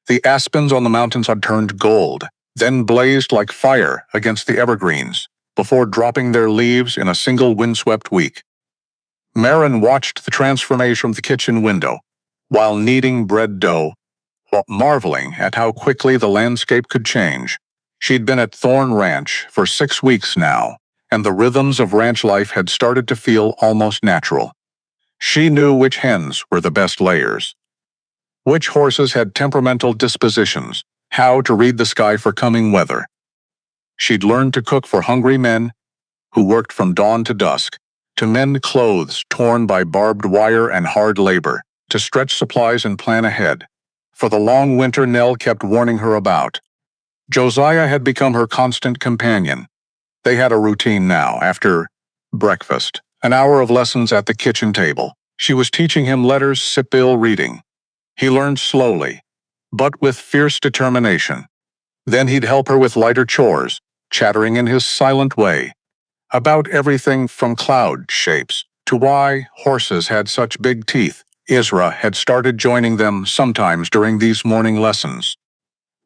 The aspens on the mountains had turned gold, then blazed like fire against the evergreens, before dropping their leaves in a single windswept week. Marin watched the transformation from the kitchen window, while kneading bread dough, marveling at how quickly the landscape could change. She'd been at Thorn Ranch for 6 weeks now, and the rhythms of ranch life had started to feel almost natural. She knew which hens were the best layers, which horses had temperamental dispositions, how to read the sky for coming weather. She'd learned to cook for hungry men who worked from dawn to dusk, to mend clothes torn by barbed wire and hard labor, to stretch supplies and plan ahead. For the long winter Nell kept warning her about. Josiah had become her constant companion. They had a routine now. After breakfast, an hour of lessons at the kitchen table. She was teaching him letters, Sibyl reading. He learned slowly, but with fierce determination. Then he'd help her with lighter chores, chattering in his silent way, about everything from cloud shapes to why horses had such big teeth. Ezra had started joining them sometimes during these morning lessons.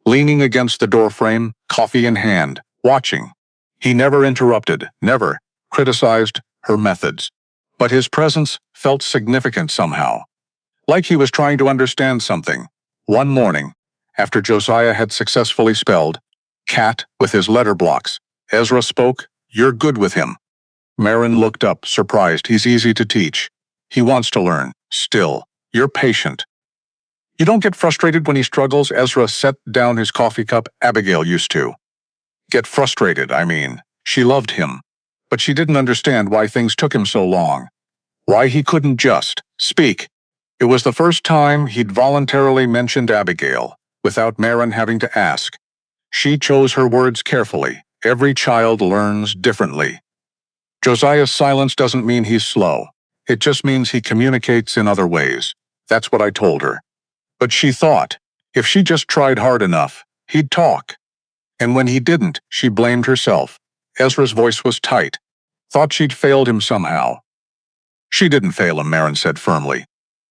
Leaning against the doorframe, coffee in hand, watching. He never interrupted, never criticized her methods. But his presence felt significant somehow, like he was trying to understand something. One morning, after Josiah had successfully spelled cat with his letter blocks, Ezra spoke, "You're good with him." Marin looked up, surprised. He's easy to teach. He wants to learn. Still, you're patient. You don't get frustrated when he struggles. Ezra set down his coffee cup. Abigail used to. Get frustrated, I mean. She loved him. But she didn't understand why things took him so long. Why he couldn't just speak. It was the first time he'd voluntarily mentioned Abigail, without Marin having to ask. She chose her words carefully. Every child learns differently. Josiah's silence doesn't mean he's slow. It just means he communicates in other ways. That's what I told her. But she thought, if she just tried hard enough, he'd talk. And when he didn't, she blamed herself. Ezra's voice was tight. Thought she'd failed him somehow. She didn't fail him, Marin said firmly.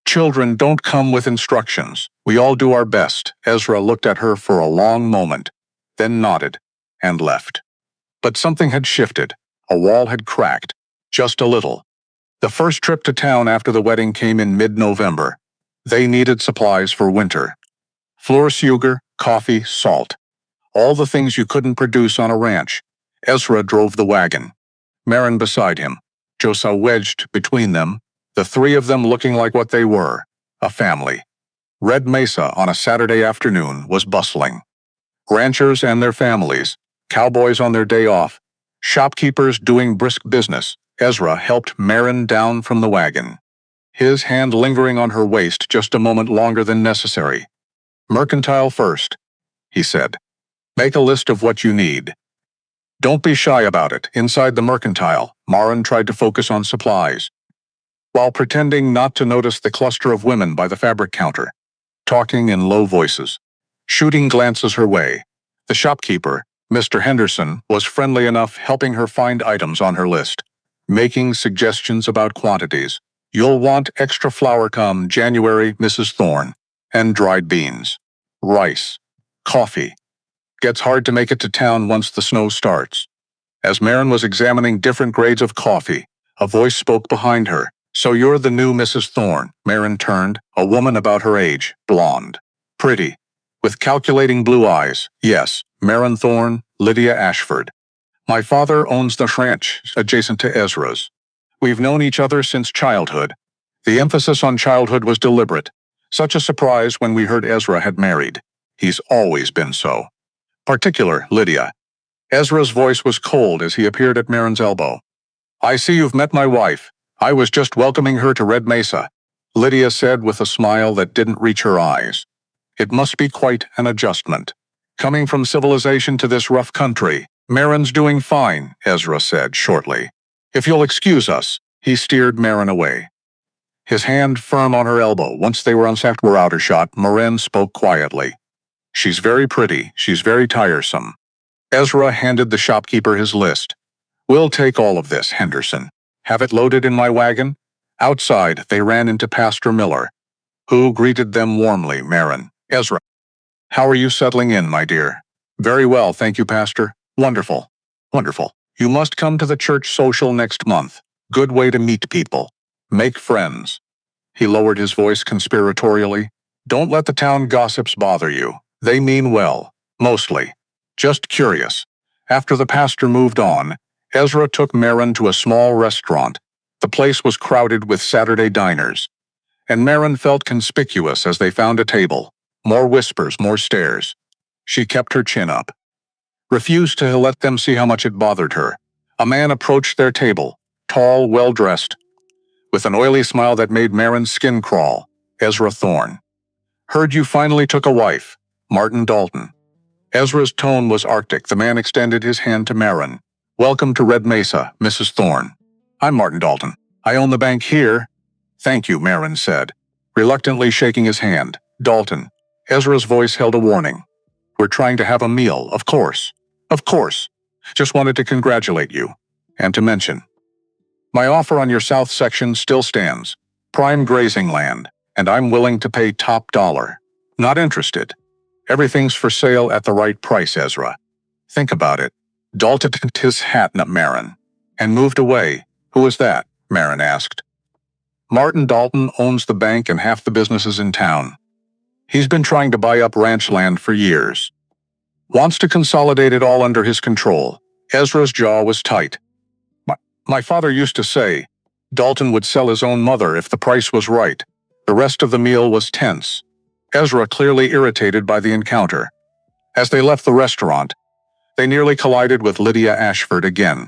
Children don't come with instructions. We all do our best. Ezra looked at her for a long moment, then nodded, and left. But something had shifted. A wall had cracked, just a little. The first trip to town after the wedding came in mid-November. They needed supplies for winter. Flour, sugar, coffee, salt. All the things you couldn't produce on a ranch. Ezra drove the wagon. Marin beside him. Josiah wedged between them, the three of them looking like what they were, a family. Red Mesa on a Saturday afternoon was bustling. Ranchers and their families, cowboys on their day off, shopkeepers doing brisk business. Ezra helped Marin down from the wagon, his hand lingering on her waist just a moment longer than necessary. Mercantile first, he said. Make a list of what you need. Don't be shy about it. Inside the mercantile, Marin tried to focus on supplies, while pretending not to notice the cluster of women by the fabric counter, talking in low voices, shooting glances her way. The shopkeeper, Mr. Henderson, was friendly enough, helping her find items on her list, making suggestions about quantities. You'll want extra flour come January, Mrs. Thorne, and dried beans, rice, coffee. Gets hard to make it to town once the snow starts. As Marin was examining different grades of coffee, a voice spoke behind her. So you're the new Mrs. Thorne. Marin turned, a woman about her age, blonde, pretty, with calculating blue eyes. Yes, Marin Thorne, Lydia Ashford. My father owns the ranch adjacent to Ezra's. We've known each other since childhood. The emphasis on childhood was deliberate. Such a surprise when we heard Ezra had married. He's always been so. Particular, Lydia. Ezra's voice was cold as he appeared at Marin's elbow. I see you've met my wife. I was just welcoming her to Red Mesa, Lydia said with a smile that didn't reach her eyes. It must be quite an adjustment. Coming from civilization to this rough country. Marin's doing fine, Ezra said shortly. If you'll excuse us, he steered Marin away. His hand firm on her elbow. Once they were out of shot, Marin spoke quietly. She's very pretty, she's very tiresome. Ezra handed the shopkeeper his list. We'll take all of this, Henderson. Have it loaded in my wagon? Outside, they ran into Pastor Miller, who greeted them warmly. Marin, Ezra. How are you settling in, my dear? Very well, thank you, Pastor. Wonderful. Wonderful. You must come to the church social next month. Good way to meet people. Make friends. He lowered his voice conspiratorially. Don't let the town gossips bother you. They mean well, mostly. Just curious. After the pastor moved on, Ezra took Marin to a small restaurant. The place was crowded with Saturday diners, and Marin felt conspicuous as they found a table. More whispers, more stares. She kept her chin up, refused to let them see how much it bothered her. A man approached their table, tall, well-dressed, with an oily smile that made Marin's skin crawl. Ezra Thorne. Heard you finally took a wife. Martin Dalton. Ezra's tone was arctic. The man extended his hand to Marin. Welcome to Red Mesa, Mrs. Thorne. I'm Martin Dalton. I own the bank here. Thank you, Marin said, reluctantly shaking his hand. Dalton. Ezra's voice held a warning. We're trying to have a meal, of course. Of course. Just wanted to congratulate you. And to mention. My offer on your south section still stands. Prime grazing land. And I'm willing to pay top dollar. Not interested. Everything's for sale at the right price, Ezra. Think about it. Dalton tipped his hat at Marin and moved away. Who is that? Marin asked. Martin Dalton owns the bank and half the businesses in town. He's been trying to buy up ranch land for years. Wants to consolidate it all under his control. Ezra's jaw was tight. My father used to say Dalton would sell his own mother if the price was right. The rest of the meal was tense. Ezra clearly irritated by the encounter. As they left the restaurant, they nearly collided with Lydia Ashford again,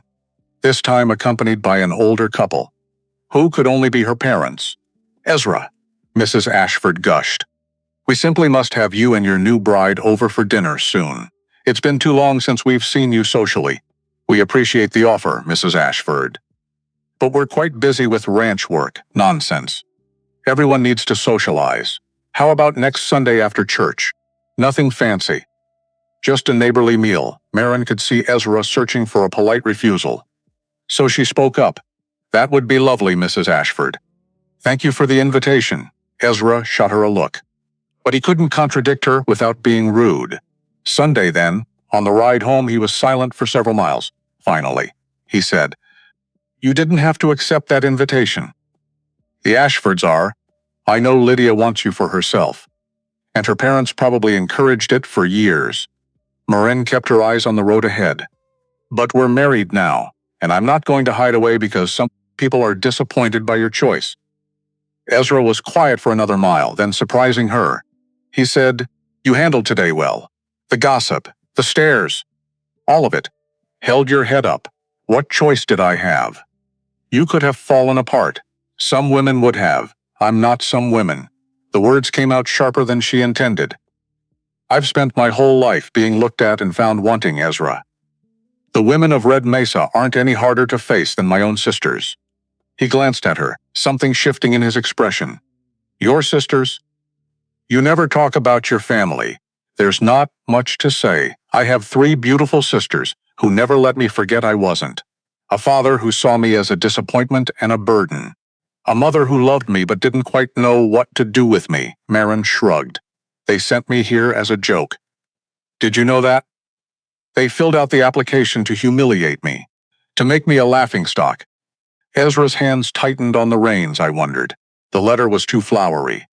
this time accompanied by an older couple, who could only be her parents. Ezra, Mrs. Ashford gushed. We simply must have you and your new bride over for dinner soon. It's been too long since we've seen you socially. We appreciate the offer, Mrs. Ashford. But we're quite busy with ranch work. Nonsense. Everyone needs to socialize. How about next Sunday after church? Nothing fancy. Just a neighborly meal. Marin could see Ezra searching for a polite refusal. So she spoke up. That would be lovely, Mrs. Ashford. Thank you for the invitation. Ezra shot her a look. But he couldn't contradict her without being rude. Sunday then, on the ride home he was silent for several miles. Finally, he said, You didn't have to accept that invitation. The Ashfords are. I know Lydia wants you for herself. And her parents probably encouraged it for years. Marin kept her eyes on the road ahead. But we're married now, and I'm not going to hide away because some people are disappointed by your choice. Ezra was quiet for another mile, then surprising her, he said, You handled today well. The gossip, the stares, all of it. Held your head up. What choice did I have? You could have fallen apart. Some women would have. I'm not some women. The words came out sharper than she intended. I've spent my whole life being looked at and found wanting, Ezra. The women of Red Mesa aren't any harder to face than my own sisters. He glanced at her, something shifting in his expression. Your sisters? You never talk about your family. There's not much to say. I have 3 beautiful sisters who never let me forget I wasn't. A father who saw me as a disappointment and a burden. A mother who loved me but didn't quite know what to do with me. Marin shrugged. They sent me here as a joke. Did you know that? They filled out the application to humiliate me, to make me a laughingstock. Ezra's hands tightened on the reins, I wondered. The letter was too flowery.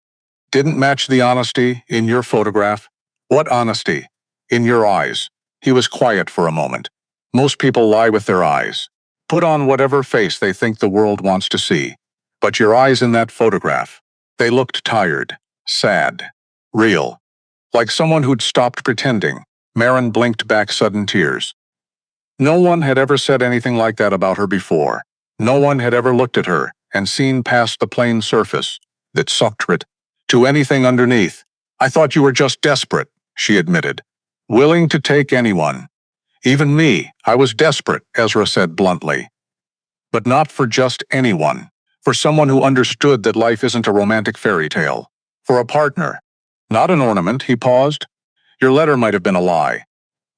Didn't match the honesty in your photograph. What honesty? In your eyes. He was quiet for a moment. Most people lie with their eyes. Put on whatever face they think the world wants to see. But your eyes in that photograph, they looked tired, sad, real. Like someone who'd stopped pretending. Marin blinked back sudden tears. No one had ever said anything like that about her before. No one had ever looked at her and seen past the plain surface that sucked it to anything underneath. I thought you were just desperate, she admitted. Willing to take anyone. Even me, I was desperate, Ezra said bluntly. But not for just anyone. For someone who understood that life isn't a romantic fairy tale. For a partner. Not an ornament, he paused. Your letter might have been a lie.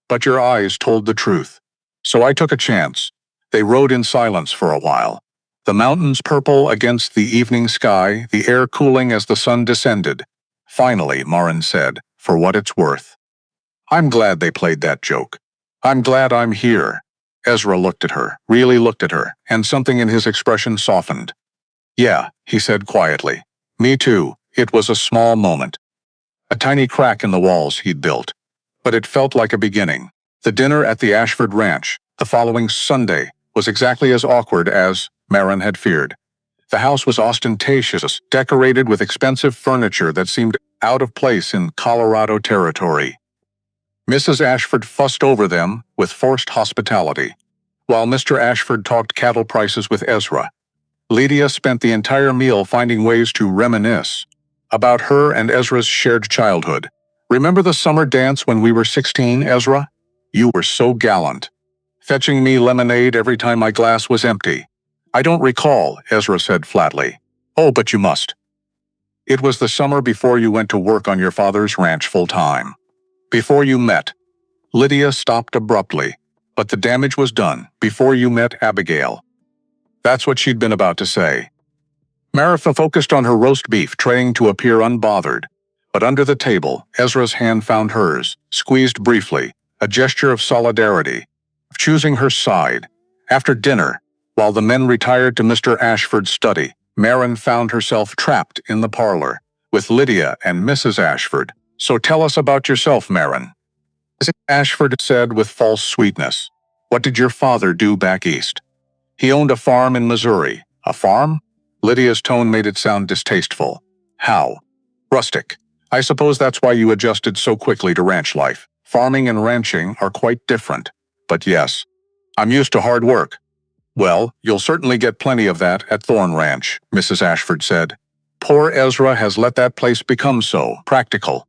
But your eyes told the truth. So I took a chance. They rode in silence for a while. The mountains purple against the evening sky, the air cooling as the sun descended. Finally, Marin said, for what it's worth. I'm glad they played that joke. I'm glad I'm here. Ezra looked at her, really looked at her, and something in his expression softened. Yeah, he said quietly. Me too. It was a small moment. A tiny crack in the walls he'd built. But it felt like a beginning. The dinner at the Ashford Ranch, the following Sunday, was exactly as awkward as Marin had feared. The house was ostentatious, decorated with expensive furniture that seemed out of place in Colorado territory. Mrs. Ashford fussed over them with forced hospitality, while Mr. Ashford talked cattle prices with Ezra. Lydia spent the entire meal finding ways to reminisce about her and Ezra's shared childhood. Remember the summer dance when we were 16, Ezra? You were so gallant. Fetching me lemonade every time my glass was empty. I don't recall, Ezra said flatly. Oh, but you must. It was the summer before you went to work on your father's ranch full-time. Before you met. Lydia stopped abruptly. But the damage was done, before you met Abigail. That's what she'd been about to say. Maritha focused on her roast beef, trying to appear unbothered. But under the table, Ezra's hand found hers, squeezed briefly, a gesture of solidarity, of choosing her side. After dinner, while the men retired to Mr. Ashford's study, Marin found herself trapped in the parlor, with Lydia and Mrs. Ashford. So tell us about yourself, Marin. Mrs. Ashford said with false sweetness. What did your father do back east? He owned a farm in Missouri. A farm? Lydia's tone made it sound distasteful. How? Rustic. I suppose that's why you adjusted so quickly to ranch life. Farming and ranching are quite different. But yes, I'm used to hard work. Well, you'll certainly get plenty of that at Thorn Ranch, Mrs. Ashford said. Poor Ezra has let that place become so practical.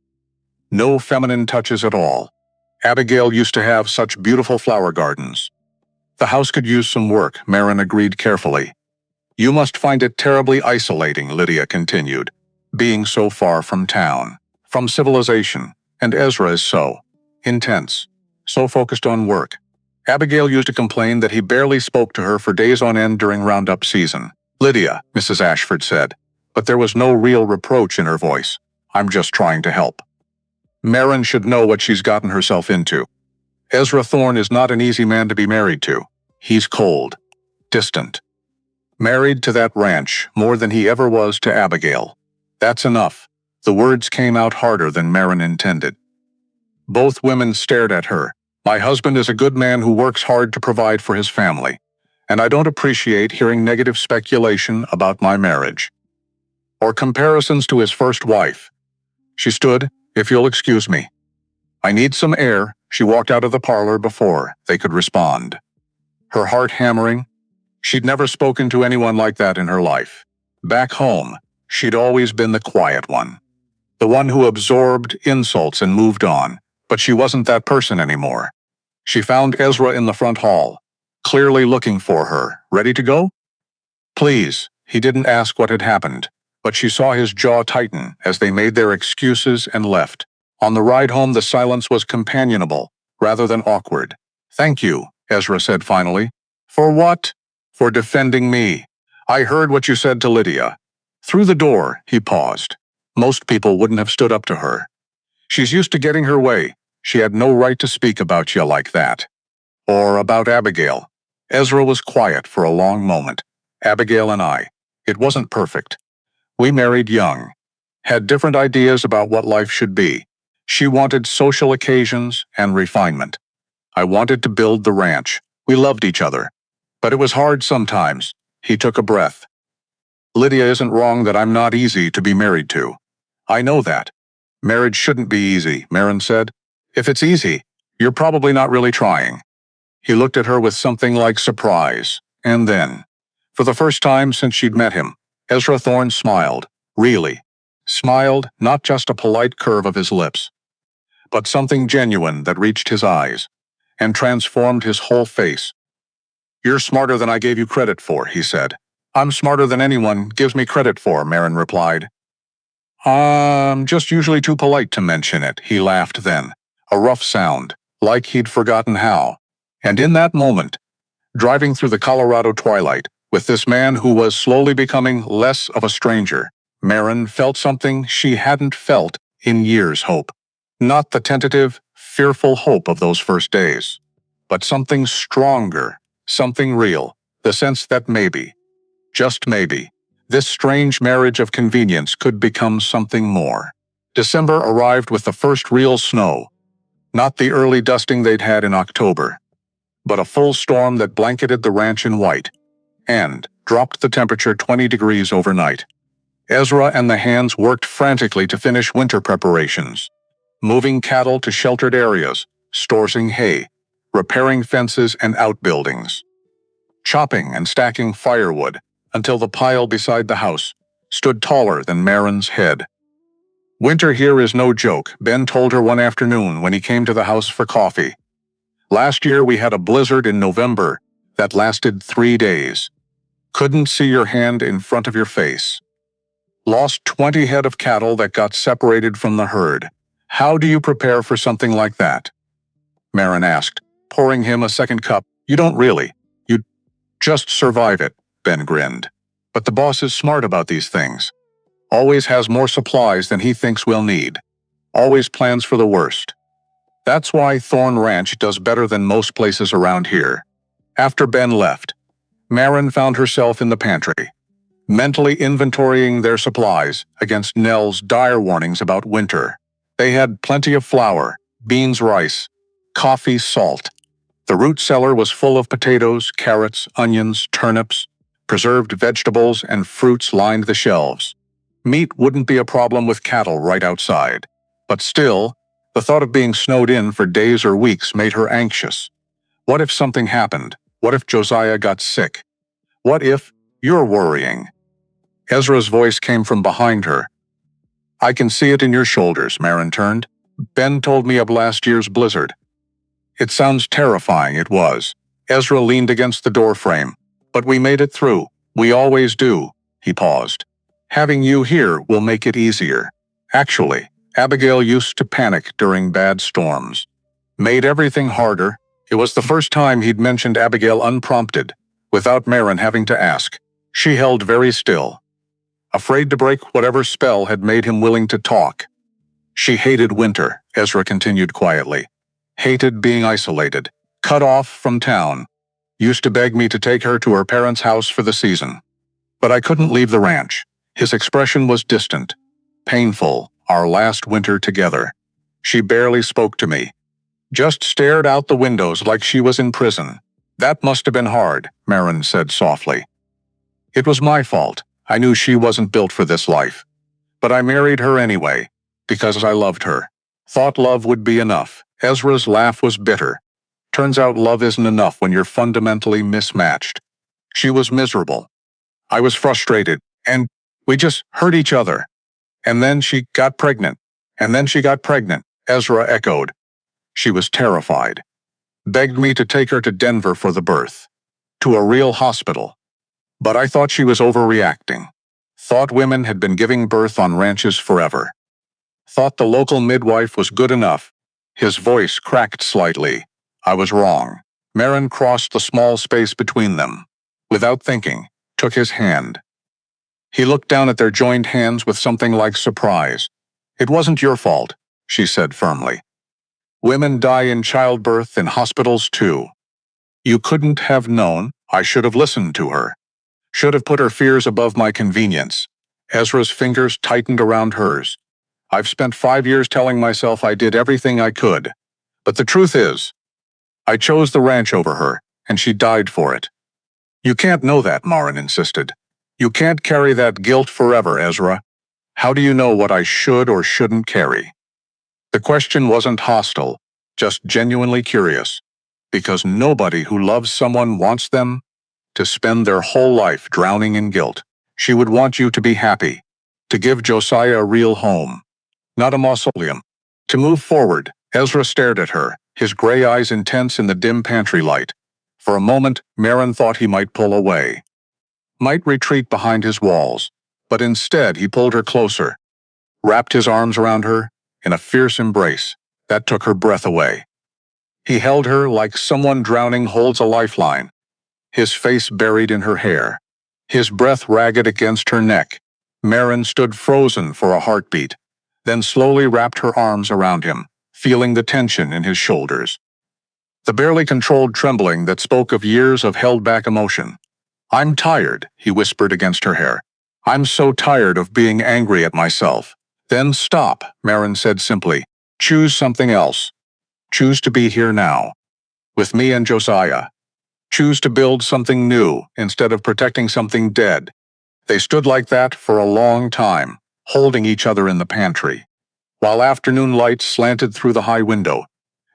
No feminine touches at all. Abigail used to have such beautiful flower gardens. The house could use some work, Marin agreed carefully. You must find it terribly isolating, Lydia continued, being so far from town, from civilization, and Ezra is so intense, so focused on work. Abigail used to complain that he barely spoke to her for days on end during roundup season. Lydia, Mrs. Ashford said, but there was no real reproach in her voice. I'm just trying to help. Marin should know what she's gotten herself into. Ezra Thorne is not an easy man to be married to. He's cold, distant. Married to that ranch more than he ever was to Abigail. That's enough. The words came out harder than Marin intended. Both women stared at her. My husband is a good man who works hard to provide for his family, and I don't appreciate hearing negative speculation about my marriage. Or comparisons to his first wife. She stood, if you'll excuse me. I need some air. She walked out of the parlor before they could respond. Her heart hammering. She'd never spoken to anyone like that in her life. Back home, she'd always been the quiet one. The one who absorbed insults and moved on. But she wasn't that person anymore. She found Ezra in the front hall, clearly looking for her. Ready to go? Please, he didn't ask what had happened. but she saw his jaw tighten as they made their excuses and left. On the ride home, the silence was companionable, rather than awkward. "Thank you," Ezra said finally. "For what?" "For defending me. I heard what you said to Lydia." Through the door, he paused. Most people wouldn't have stood up to her. "She's used to getting her way. She had no right to speak about you like that." Or about Abigail. Ezra was quiet for a long moment. "Abigail and I. It wasn't perfect. We married young. Had different ideas about what life should be. She wanted social occasions and refinement. I wanted to build the ranch. We loved each other. But it was hard sometimes." He took a breath. "Lydia isn't wrong that I'm not easy to be married to. I know that. Marriage shouldn't be easy," Marin said. "If it's easy, you're probably not really trying." He looked at her with something like surprise, and then, for the first time since she'd met him, Ezra Thorne smiled. Really. Smiled, not just a polite curve of his lips, but something genuine that reached his eyes and transformed his whole face. "You're smarter than I gave you credit for," he said. "I'm smarter than anyone gives me credit for," Marin replied. "I'm just usually too polite to mention it," he laughed then, a rough sound, like he'd forgotten how. And in that moment, driving through the Colorado twilight, with this man who was slowly becoming less of a stranger, Marin felt something she hadn't felt in years. Hope. Not the tentative, fearful hope of those first days, but something stronger, something real, the sense that maybe, just maybe, this strange marriage of convenience could become something more. December arrived with the first real snow, not the early dusting they'd had in October, but a full storm that blanketed the ranch in white and dropped the temperature 20 degrees overnight. Ezra and the hands worked frantically to finish winter preparations, moving cattle to sheltered areas, storing hay, repairing fences and outbuildings, chopping and stacking firewood until the pile beside the house stood taller than Marin's head. "Winter here is no joke," Ben told her one afternoon when he came to the house for coffee. "Last year we had a blizzard in November that lasted 3 days. Couldn't see your hand in front of your face. Lost 20 head of cattle that got separated from the herd. How do you prepare for something like that?" Marin asked, pouring him a second cup. "You don't really. You just survive it," Ben grinned. "But the boss is smart about these things. Always has more supplies than he thinks we'll need. Always plans for the worst. That's why Thorne Ranch does better than most places around here." After Ben left, Marin found herself in the pantry, mentally inventorying their supplies against Nell's dire warnings about winter. They had plenty of flour, beans, rice, coffee, salt. The root cellar was full of potatoes, carrots, onions, turnips, preserved vegetables, and fruits lined the shelves. Meat wouldn't be a problem with cattle right outside. But still, the thought of being snowed in for days or weeks made her anxious. What if something happened? What if Josiah got sick? What if you're worrying? Ezra's voice came from behind her. "I can see it in your shoulders," Marin turned. "Ben told me of last year's blizzard." "It sounds terrifying." It was. Ezra leaned against the doorframe. "But we made it through. We always do." He paused. "Having you here will make it easier." Actually, Abigail used to panic during bad storms. Made everything harder. It was the first time he'd mentioned Abigail unprompted, without Marin having to ask. She held very still, afraid to break whatever spell had made him willing to talk. "She hated winter," Ezra continued quietly. "Hated being isolated, cut off from town. Used to beg me to take her to her parents' house for the season. But I couldn't leave the ranch." His expression was distant, painful. "Our last winter together. She barely spoke to me. Just stared out the windows like she was in prison." "That must have been hard," Marin said softly. "It was my fault. I knew she wasn't built for this life. But I married her anyway, because I loved her. Thought love would be enough." Ezra's laugh was bitter. "Turns out love isn't enough when you're fundamentally mismatched." She was miserable. I was frustrated, and we just hurt each other. "And then she got pregnant. And then she got pregnant," Ezra echoed. "She was terrified. Begged me to take her to Denver for the birth. To a real hospital. But I thought she was overreacting. Thought women had been giving birth on ranches forever. Thought the local midwife was good enough. His voice cracked slightly. I was wrong. Marin crossed the small space between them. Without thinking, took his hand. He looked down at their joined hands with something like surprise. It wasn't your fault, she said firmly. Women die in childbirth in hospitals too. You couldn't have known. I should have listened to her. Should have put her fears above my convenience. Ezra's fingers tightened around hers. I've spent 5 years telling myself I did everything I could. But the truth is, I chose the ranch over her, and she died for it. You can't know that, Marin insisted. You can't carry that guilt forever, Ezra. How do you know what I should or shouldn't carry? The question wasn't hostile, just genuinely curious, because nobody who loves someone wants them to spend their whole life drowning in guilt. She would want you to be happy, to give Josiah a real home, not a mausoleum. To move forward, Ezra stared at her, his gray eyes intense in the dim pantry light. For a moment, Marin thought he might pull away, might retreat behind his walls, but instead he pulled her closer, wrapped his arms around her in a fierce embrace that took her breath away. He held her like someone drowning holds a lifeline, his face buried in her hair, his breath ragged against her neck. Marin stood frozen for a heartbeat, then slowly wrapped her arms around him, feeling the tension in his shoulders. The barely controlled trembling that spoke of years of held-back emotion. I'm tired, he whispered against her hair. I'm so tired of being angry at myself. Then stop, Marin said simply. Choose something else. Choose to be here now, with me and Josiah. Choose to build something new instead of protecting something dead. They stood like that for a long time, holding each other in the pantry, while afternoon light slanted through the high window.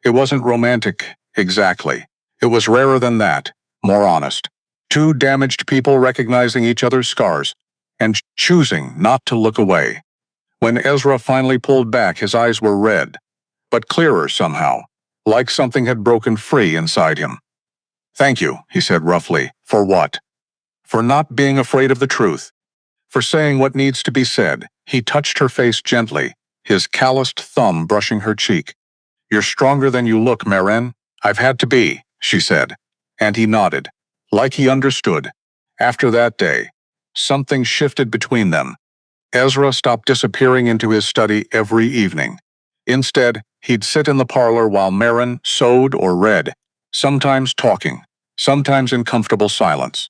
It wasn't romantic, exactly. It was rarer than that, more honest. Two damaged people recognizing each other's scars, and choosing not to look away. When Ezra finally pulled back, his eyes were red, but clearer somehow, like something had broken free inside him. Thank you, he said roughly. For what? For not being afraid of the truth. For saying what needs to be said. He touched her face gently, his calloused thumb brushing her cheek. You're stronger than you look, Marin. I've had to be, she said. And he nodded, like he understood. After that day, something shifted between them. Ezra stopped disappearing into his study every evening. Instead, he'd sit in the parlor while Marin sewed or read, sometimes talking, sometimes in comfortable silence.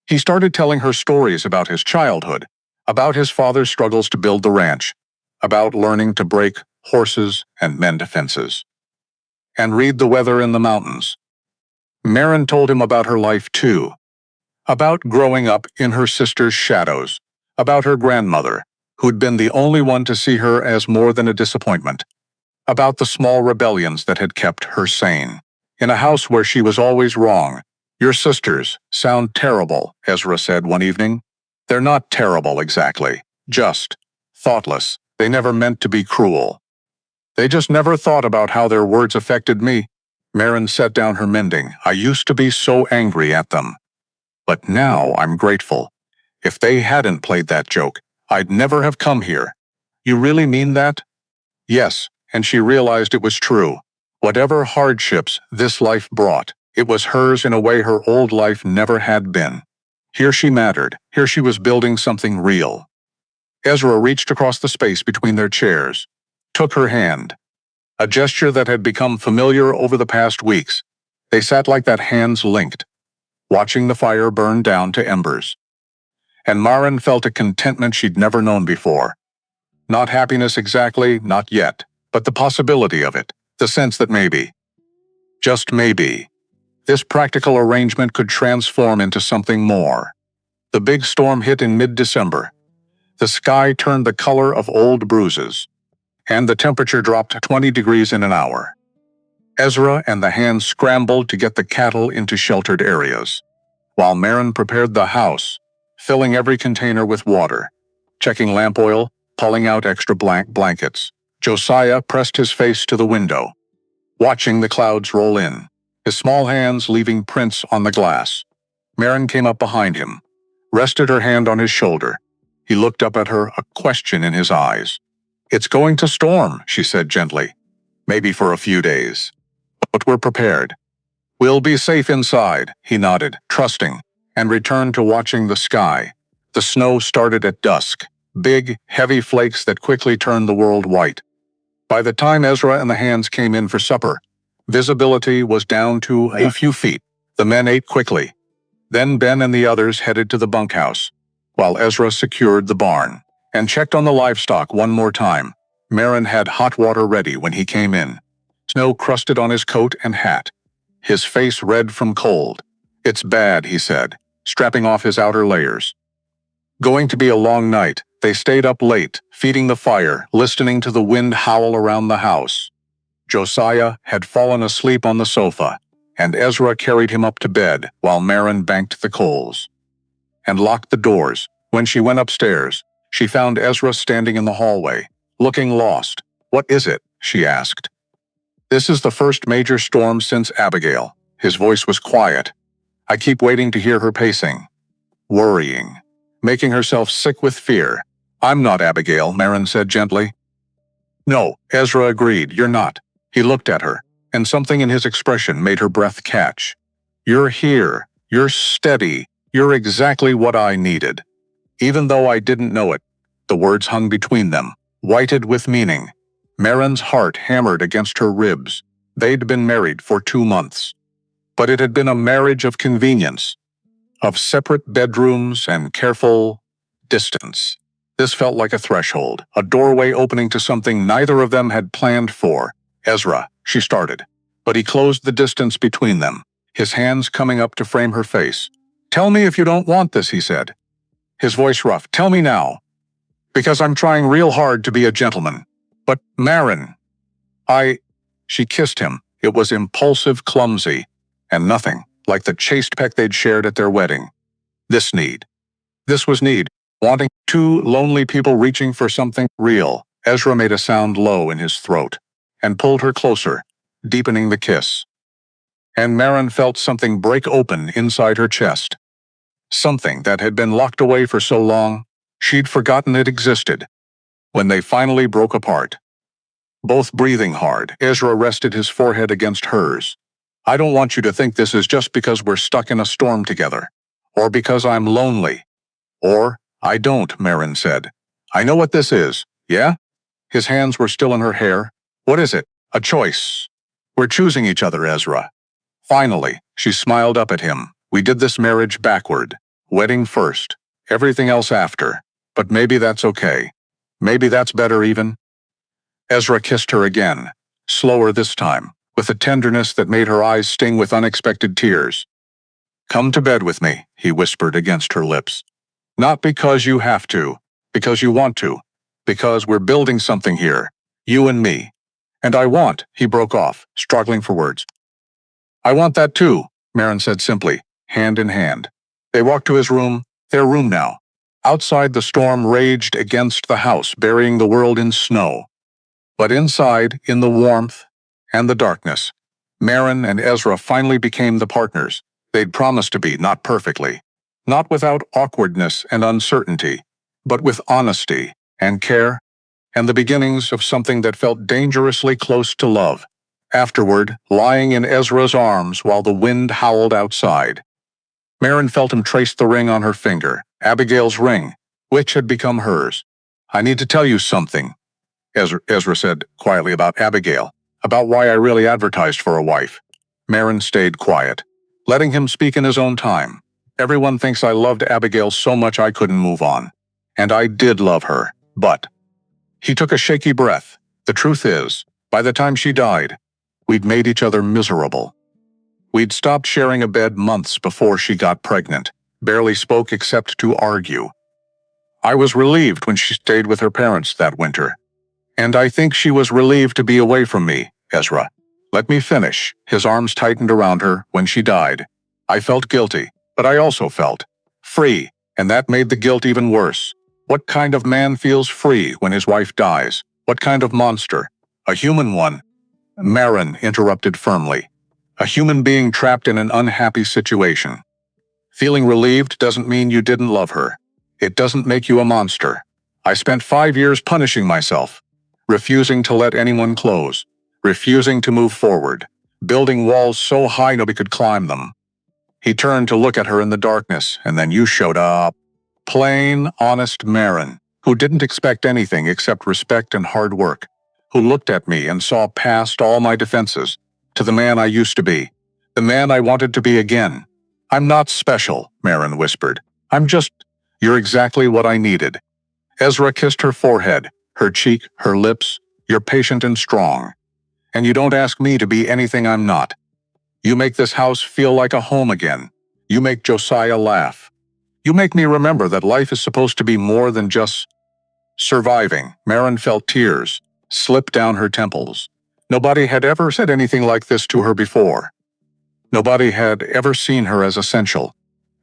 He started telling her stories about his childhood, about his father's struggles to build the ranch, about learning to break horses and mend fences, and read the weather in the mountains. Marin told him about her life too, about growing up in her sister's shadows, about her grandmother, who'd been the only one to see her as more than a disappointment, about the small rebellions that had kept her sane. In a house where she was always wrong. Your sisters sound terrible, Ezra said one evening. They're not terrible exactly, just thoughtless. They never meant to be cruel. They just never thought about how their words affected me. Marin set down her mending. I used to be so angry at them. But now I'm grateful. If they hadn't played that joke, I'd never have come here. You really mean that? Yes, and she realized it was true. Whatever hardships this life brought, it was hers in a way her old life never had been. Here she mattered. Here she was building something real. Ezra reached across the space between their chairs, took her hand, a gesture that had become familiar over the past weeks. They sat like that, hands linked, watching the fire burn down to embers. And Marin felt a contentment she'd never known before. Not happiness exactly, not yet, but the possibility of it, the sense that maybe, just maybe, this practical arrangement could transform into something more. The big storm hit in mid-December. The sky turned the color of old bruises, and the temperature dropped 20 degrees in an hour. Ezra and the hands scrambled to get the cattle into sheltered areas, while Marin prepared the house, filling every container with water, checking lamp oil, pulling out extra blankets. Josiah pressed his face to the window, watching the clouds roll in, his small hands leaving prints on the glass. Marin came up behind him, rested her hand on his shoulder. He looked up at her, a question in his eyes. "It's going to storm," she said gently. "Maybe for a few days. But we're prepared." "We'll be safe inside," he nodded, trusting, and returned to watching the sky. The snow started at dusk, big, heavy flakes that quickly turned the world white. By the time Ezra and the hands came in for supper, visibility was down to a few feet. The men ate quickly. Then Ben and the others headed to the bunkhouse, while Ezra secured the barn and checked on the livestock one more time. Marin had hot water ready when he came in. Snow crusted on his coat and hat, his face red from cold. "It's bad," he said, strapping off his outer layers. Going to be a long night. They stayed up late, feeding the fire, listening to the wind howl around the house. Josiah had fallen asleep on the sofa, and Ezra carried him up to bed while Marin banked the coals and locked the doors. When she went upstairs, she found Ezra standing in the hallway, looking lost. "What is it?" she asked. "This is the first major storm since Abigail." His voice was quiet. "I keep waiting to hear her pacing, worrying, making herself sick with fear." "I'm not Abigail," Marin said gently. "No," Ezra agreed, "you're not." He looked at her, and something in his expression made her breath catch. "You're here. You're steady. You're exactly what I needed." Even though I didn't know it, the words hung between them, whited with meaning. Marin's heart hammered against her ribs. They'd been married for 2 months. But it had been a marriage of convenience, of separate bedrooms and careful distance. This felt like a threshold, a doorway opening to something neither of them had planned for. "Ezra," she started, but he closed the distance between them, his hands coming up to frame her face. "Tell me if you don't want this," he said, his voice rough. "Tell me now. Because I'm trying real hard to be a gentleman." "But, Marin, She kissed him. It was impulsive, clumsy, and nothing like the chaste peck they'd shared at their wedding. This was need. Wanting, two lonely people reaching for something real. Ezra made a sound low in his throat and pulled her closer, deepening the kiss. And Marin felt something break open inside her chest. Something that had been locked away for so long, she'd forgotten it existed. When they finally broke apart, both breathing hard, Ezra rested his forehead against hers. "I don't want you to think this is just because we're stuck in a storm together, or because I'm lonely." "Or, I don't," Marin said. "I know what this is, yeah?" His hands were still in her hair. "What is it?" "A choice. We're choosing each other, Ezra." Finally, she smiled up at him. "We did this marriage backward. Wedding first, everything else after. But maybe that's okay. Maybe that's better even." Ezra kissed her again, slower this time, with a tenderness that made her eyes sting with unexpected tears. "Come to bed with me," he whispered against her lips. "Not because you have to, because you want to, because we're building something here, you and me. And I want," he broke off, struggling for words. "I want that too," Marin said simply, hand in hand. They walked to his room, their room now. Outside, the storm raged against the house, burying the world in snow. But inside, in the warmth and the darkness, Marin and Ezra finally became the partners they'd promised to be, not perfectly, not without awkwardness and uncertainty, but with honesty and care, and the beginnings of something that felt dangerously close to love. Afterward, lying in Ezra's arms while the wind howled outside, Marin felt him trace the ring on her finger, Abigail's ring, which had become hers. "I need to tell you something," Ezra said quietly, "about Abigail, about why I really advertised for a wife." Marin stayed quiet, letting him speak in his own time. "Everyone thinks I loved Abigail so much I couldn't move on. And I did love her, but..." He took a shaky breath. "The truth is, by the time she died, we'd made each other miserable. We'd stopped sharing a bed months before she got pregnant, barely spoke except to argue. I was relieved when she stayed with her parents that winter. And I think she was relieved to be away from me, Ezra. Let me finish." His arms tightened around her when she died. "I felt guilty, but I also felt free, and that made the guilt even worse. What kind of man feels free when his wife dies? What kind of monster? A human one?" Marin interrupted firmly. "A human being trapped in an unhappy situation. Feeling relieved doesn't mean you didn't love her. It doesn't make you a monster. I spent 5 years punishing myself, refusing to let anyone close, refusing to move forward, building walls so high nobody could climb them. He turned to look at her in the darkness, and then you showed up. Plain, honest Marin, who didn't expect anything except respect and hard work, who looked at me and saw past all my defenses, to the man I used to be, the man I wanted to be again. I'm not special, Marin whispered. You're exactly what I needed. Ezra kissed her forehead, her cheek, her lips. You're patient and strong. And you don't ask me to be anything I'm not. You make this house feel like a home again. You make Josiah laugh. You make me remember that life is supposed to be more than just surviving. Marin felt tears slip down her temples. Nobody had ever said anything like this to her before. Nobody had ever seen her as essential,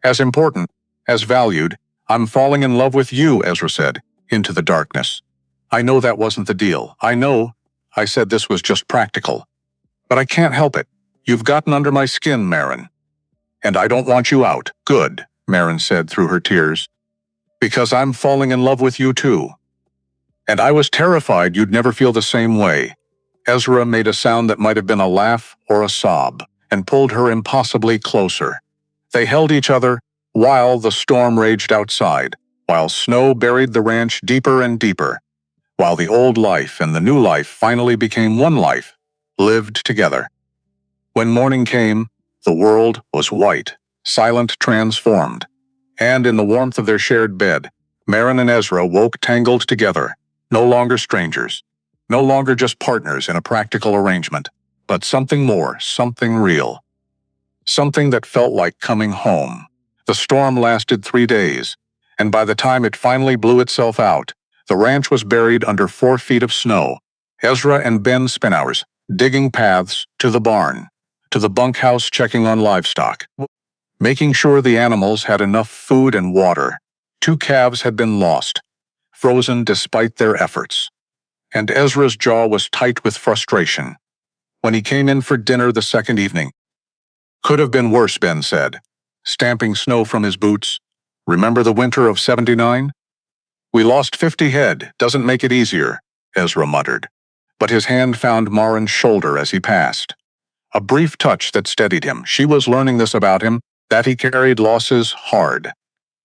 as important, as valued. I'm falling in love with you, Ezra said, into the darkness. I know that wasn't the deal. I said this was just practical. But I can't help it. You've gotten under my skin, Marin. And I don't want you out. Good, Marin said through her tears. Because I'm falling in love with you too. And I was terrified you'd never feel the same way. Ezra made a sound that might have been a laugh or a sob, and pulled her impossibly closer. They held each other while the storm raged outside, while snow buried the ranch deeper and deeper, while the old life and the new life finally became one life, lived together. When morning came, the world was white, silent, transformed, and in the warmth of their shared bed, Marin and Ezra woke tangled together, no longer strangers, no longer just partners in a practical arrangement, but something more, something real. Something that felt like coming home. The storm lasted 3 days, and by the time it finally blew itself out, the ranch was buried under 4 feet of snow. Ezra and Ben spent hours digging paths to the barn, to the bunkhouse, checking on livestock, making sure the animals had enough food and water. 2 calves had been lost, frozen despite their efforts. And Ezra's jaw was tight with frustration. When he came in for dinner the second evening, "Could have been worse," Ben said, stamping snow from his boots. "Remember the winter of '79? We lost 50 head, doesn't make it easier," Ezra muttered. But his hand found Marin's shoulder as he passed. A brief touch that steadied him. She was learning this about him, that he carried losses hard,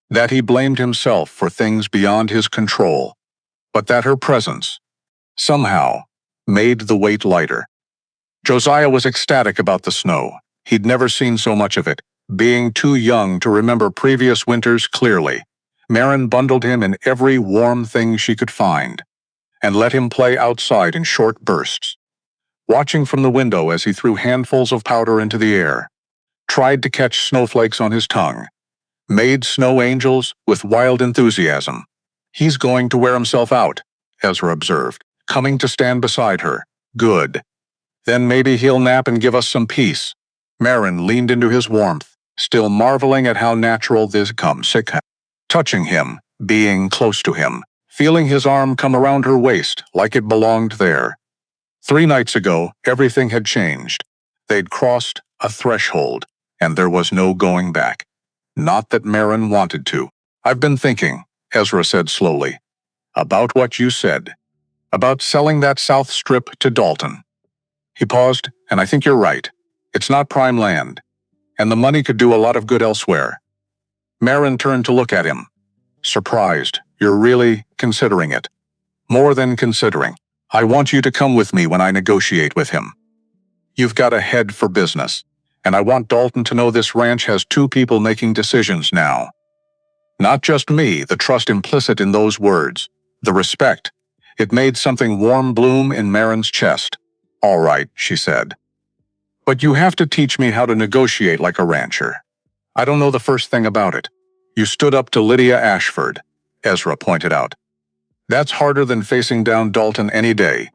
that he blamed himself for things beyond his control, but that her presence, somehow, made the weight lighter. Josiah was ecstatic about the snow. He'd never seen so much of it, being too young to remember previous winters clearly. Marin bundled him in every warm thing she could find, and let him play outside in short bursts, watching from the window as he threw handfuls of powder into the air, tried to catch snowflakes on his tongue, made snow angels with wild enthusiasm. "He's going to wear himself out," Ezra observed, coming to stand beside her. "Good. Then maybe he'll nap and give us some peace." Marin leaned into his warmth, still marveling at how natural this comes, touching him, being close to him, feeling his arm come around her waist like it belonged there. 3 nights ago, everything had changed. They'd crossed a threshold, and there was no going back. Not that Marin wanted to. "I've been thinking," Ezra said slowly, "about what you said, about selling that south strip to Dalton." He paused, "And I think you're right. It's not prime land, and the money could do a lot of good elsewhere." Marin turned to look at him, surprised. "You're really considering it?" "More than considering. I want you to come with me when I negotiate with him. You've got a head for business, and I want Dalton to know this ranch has 2 people making decisions now. Not just me," the trust implicit in those words, the respect. It made something warm bloom in Marin's chest. "All right," she said. "But you have to teach me how to negotiate like a rancher. I don't know the first thing about it." "You stood up to Lydia Ashford," Ezra pointed out. "That's harder than facing down Dalton any day."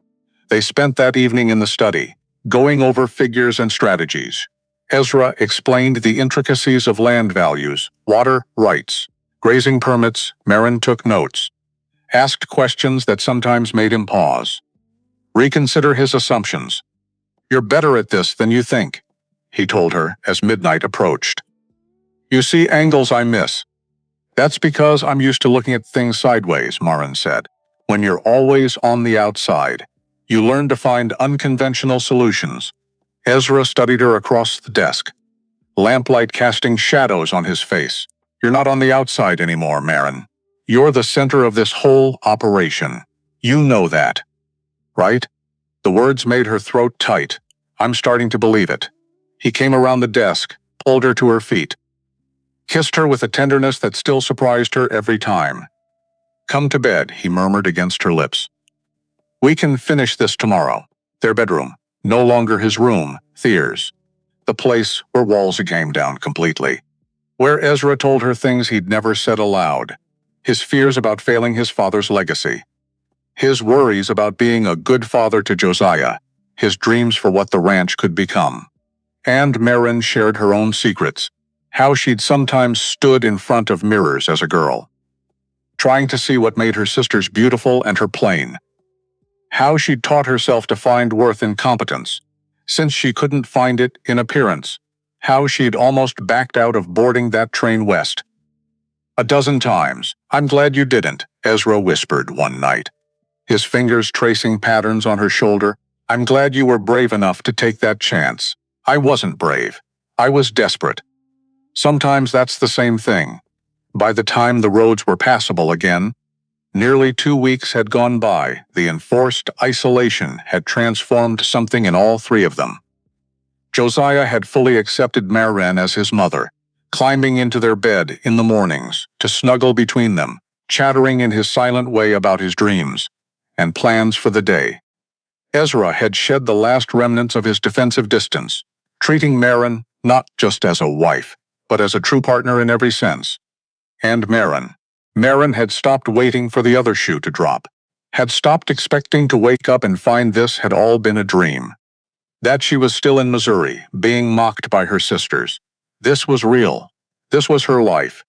They spent that evening in the study, going over figures and strategies. Ezra explained the intricacies of land values, water rights, grazing permits. Marin took notes, asked questions that sometimes made him pause, reconsider his assumptions. "You're better at this than you think," he told her as midnight approached. "You see angles I miss." That's because I'm used to looking at things sideways, Marin said. When you're always on the outside, you learn to find unconventional solutions. Ezra studied her across the desk, lamplight casting shadows on his face. You're not on the outside anymore, Marin. You're the center of this whole operation. You know that, right? The words made her throat tight. I'm starting to believe it. He came around the desk, pulled her to her feet, kissed her with a tenderness that still surprised her every time. Come to bed, he murmured against her lips. We can finish this tomorrow. Their bedroom, no longer his room, theirs. The place where walls came down completely. Where Ezra told her things he'd never said aloud. His fears about failing his father's legacy. His worries about being a good father to Josiah. His dreams for what the ranch could become. And Marin shared her own secrets. How she'd sometimes stood in front of mirrors as a girl, trying to see what made her sisters beautiful and her plain. How she'd taught herself to find worth in competence, since she couldn't find it in appearance. How she'd almost backed out of boarding that train west. A dozen times. I'm glad you didn't, Ezra whispered one night, his fingers tracing patterns on her shoulder. I'm glad you were brave enough to take that chance. I wasn't brave. I was desperate. Sometimes that's the same thing. By the time the roads were passable again, nearly 2 weeks had gone by. The enforced isolation had transformed something in all three of them. Josiah had fully accepted Marin as his mother, climbing into their bed in the mornings to snuggle between them, chattering in his silent way about his dreams and plans for the day. Ezra had shed the last remnants of his defensive distance, treating Marin not just as a wife, but as a true partner in every sense. And Marin had stopped waiting for the other shoe to drop, had stopped expecting to wake up and find this had all been a dream. That she was still in Missouri, being mocked by her sisters. This was real. This was her life,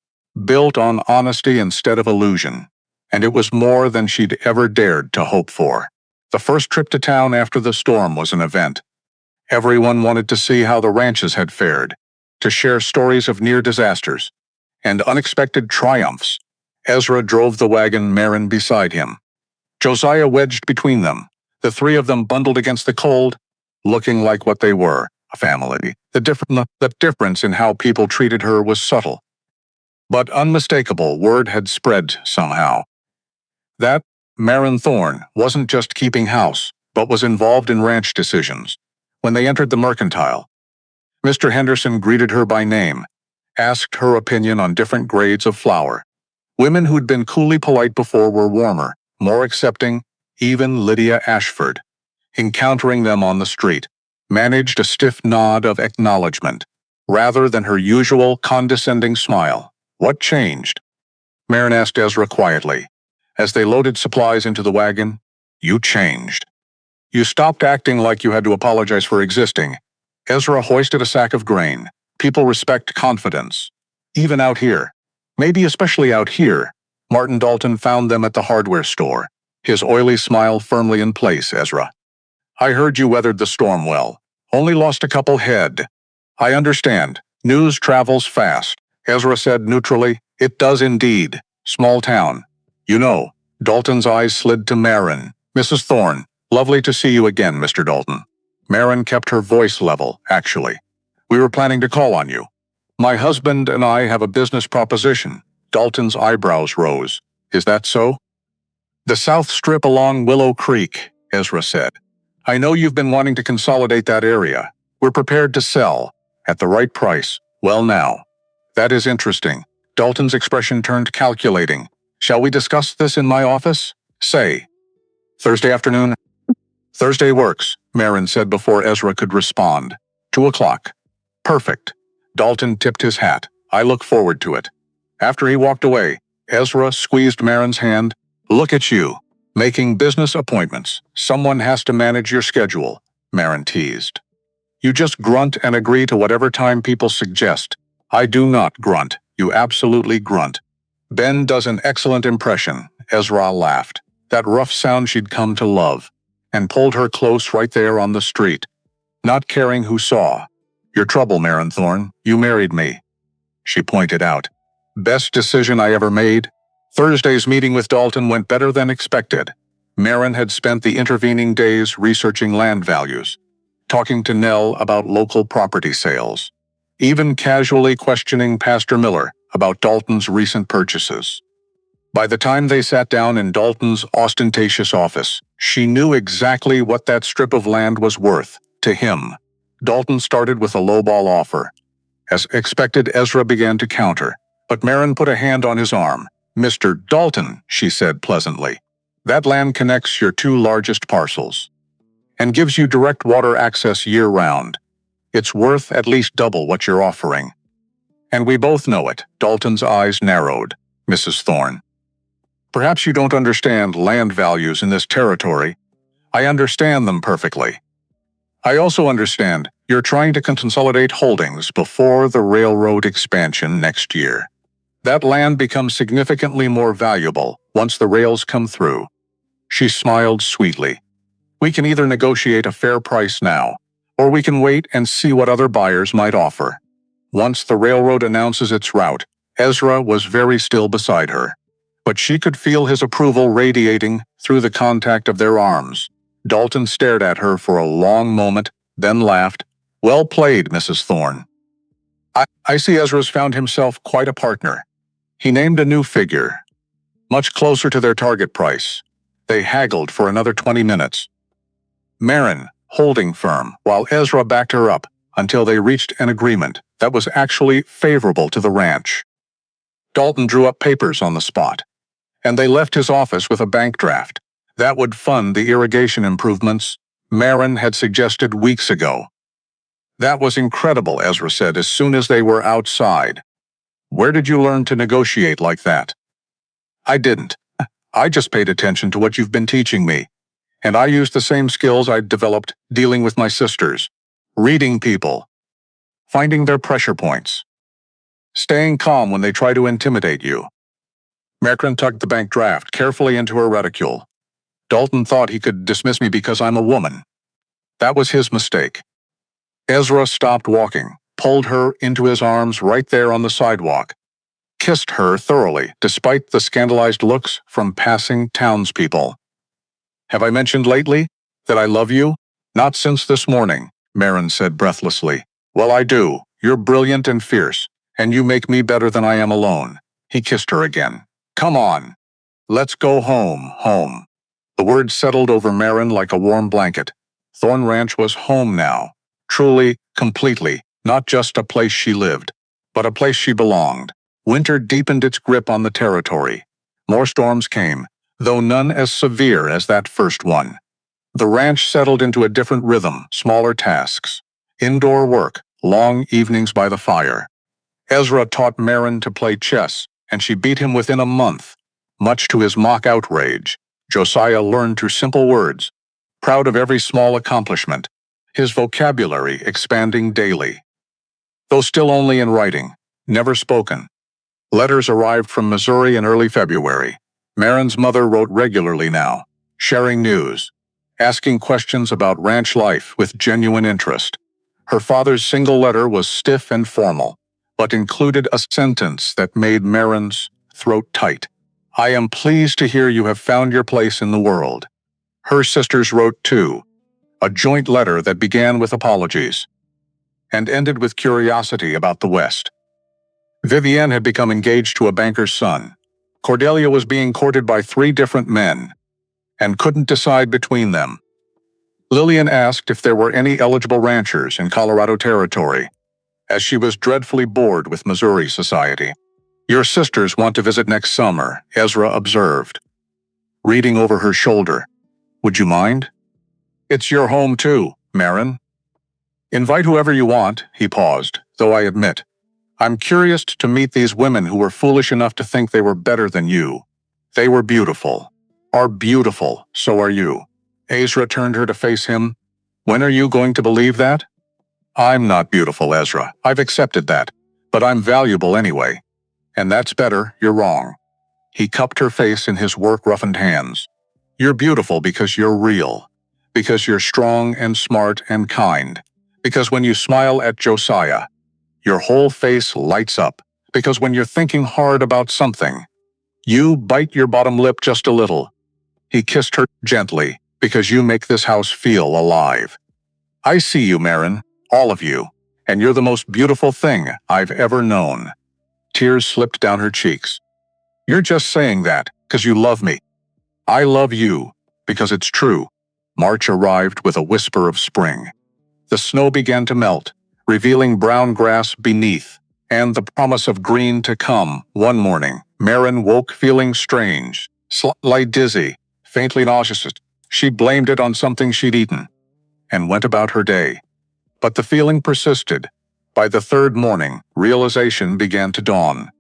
built on honesty instead of illusion. And it was more than she'd ever dared to hope for. The first trip to town after the storm was an event. Everyone wanted to see how the ranches had fared, to share stories of near disasters and unexpected triumphs. Ezra drove the wagon, Marin beside him. Josiah wedged between them, the three of them bundled against the cold, looking like what they were, a family. The difference in how people treated her was subtle, but unmistakable. Word had spread somehow that Marin Thorne wasn't just keeping house, but was involved in ranch decisions. When they entered the mercantile, Mr. Henderson greeted her by name, asked her opinion on different grades of flour. Women who'd been coolly polite before were warmer, more accepting. Even Lydia Ashford, encountering them on the street, managed a stiff nod of acknowledgement, rather than her usual condescending smile. What changed? Marin asked Ezra quietly, as they loaded supplies into the wagon. You changed. You stopped acting like you had to apologize for existing. Ezra hoisted a sack of grain. People respect confidence. Even out here. Maybe especially out here. Martin Dalton found them at the hardware store, his oily smile firmly in place. Ezra, I heard you weathered the storm well. Only lost a couple head. I understand. News travels fast. Ezra said neutrally. It does indeed. Small town. You know. Dalton's eyes slid to Marin. Mrs. Thorne, lovely to see you again, Mr. Dalton. Marin kept her voice level, actually. We were planning to call on you. My husband and I have a business proposition. Dalton's eyebrows rose. Is that so? The South Strip along Willow Creek, Ezra said. I know you've been wanting to consolidate that area. We're prepared to sell. At the right price. Well now. That is interesting. Dalton's expression turned calculating. Shall we discuss this in my office? Say. Thursday afternoon? Thursday works, Marin said before Ezra could respond. 2 o'clock. Perfect. Dalton tipped his hat. I look forward to it. After he walked away, Ezra squeezed Marin's hand. Look at you. Making business appointments. Someone has to manage your schedule, Marin teased. You just grunt and agree to whatever time people suggest. I do not grunt. You absolutely grunt. Ben does an excellent impression, Ezra laughed. That rough sound she'd come to love, and pulled her close right there on the street, not caring who saw. Your trouble, Marin Thorne, you married me, she pointed out. Best decision I ever made. Thursday's meeting with Dalton went better than expected. Marin had spent the intervening days researching land values, talking to Nell about local property sales, even casually questioning Pastor Miller about Dalton's recent purchases. By the time they sat down in Dalton's ostentatious office, she knew exactly what that strip of land was worth to him. Dalton started with a lowball offer. As expected, Ezra began to counter, but Marin put a hand on his arm. "Mr. Dalton," she said pleasantly, "that land connects your two largest parcels and gives you direct water access year-round. It's worth at least double what you're offering." "And we both know it." Dalton's eyes narrowed. "Mrs. Thorne, perhaps you don't understand land values in this territory. I understand them perfectly. I also understand you're trying to consolidate holdings before the railroad expansion next year. That land becomes significantly more valuable once the rails come through." She smiled sweetly. "We can either negotiate a fair price now, or we can wait and see what other buyers might offer." Once the railroad announces its route, Ezra was very still beside her, but she could feel his approval radiating through the contact of their arms. Dalton stared at her for a long moment, then laughed. "Well played, Mrs. Thorne. I see Ezra's found himself quite a partner." He named a new figure, much closer to their target price. They haggled for another 20 minutes. Marin, holding firm, while Ezra backed her up until they reached an agreement that was actually favorable to the ranch. Dalton drew up papers on the spot, and they left his office with a bank draft that would fund the irrigation improvements Marin had suggested weeks ago. "That was incredible," Ezra said as soon as they were outside. "Where did you learn to negotiate like that?" "I didn't. I just paid attention to what you've been teaching me, and I used the same skills I'd developed dealing with my sisters. Reading people, finding their pressure points, staying calm when they try to intimidate you." Marin tucked the bank draft carefully into her reticule. "Dalton thought he could dismiss me because I'm a woman. That was his mistake." Ezra stopped walking, pulled her into his arms right there on the sidewalk, kissed her thoroughly despite the scandalized looks from passing townspeople. "Have I mentioned lately that I love you?" "Not since this morning," Marin said breathlessly. "Well, I do. You're brilliant and fierce, and you make me better than I am alone." He kissed her again. "Come on. Let's go home, home." The word settled over Marin like a warm blanket. Thorn Ranch was home now. Truly, completely, not just a place she lived, but a place she belonged. Winter deepened its grip on the territory. More storms came, though none as severe as that first one. The ranch settled into a different rhythm, smaller tasks, indoor work, long evenings by the fire. Ezra taught Marin to play chess, and she beat him within a month. Much to his mock outrage, Josiah learned through simple words, proud of every small accomplishment, his vocabulary expanding daily. Though still only in writing, never spoken. Letters arrived from Missouri in early February. Marin's mother wrote regularly now, sharing news, asking questions about ranch life with genuine interest. Her father's single letter was stiff and formal, but included a sentence that made Marin's throat tight. "I am pleased to hear you have found your place in the world." Her sisters wrote too, a joint letter that began with apologies and ended with curiosity about the West. Vivienne had become engaged to a banker's son. Cordelia was being courted by 3 different men and couldn't decide between them. Lillian asked if there were any eligible ranchers in Colorado Territory, as she was dreadfully bored with Missouri society. "Your sisters want to visit next summer," Ezra observed, reading over her shoulder. "Would you mind?" "It's your home too, Marin." "Invite whoever you want," he paused, "though I admit, I'm curious to meet these women who were foolish enough to think they were better than you. They were beautiful. Are beautiful, so are you." Ezra turned her to face him. "When are you going to believe that?" "I'm not beautiful, Ezra. I've accepted that. But I'm valuable anyway. And that's better, you're wrong." He cupped her face in his work-roughened hands. "You're beautiful because you're real. Because you're strong and smart and kind. Because when you smile at Josiah, your whole face lights up. because when you're thinking hard about something, you bite your bottom lip just a little. He kissed her gently, because you make this house feel alive. I see you, Marin, all of you, and you're the most beautiful thing I've ever known. Tears slipped down her cheeks. You're just saying that, because you love me. I love you, because it's true. March arrived with a whisper of spring. The snow began to melt, revealing brown grass beneath, and the promise of green to come. One morning, Marin woke feeling strange, slightly dizzy, faintly nauseous. She blamed it on something she'd eaten, and went about her day. But the feeling persisted. By the third morning, realization began to dawn.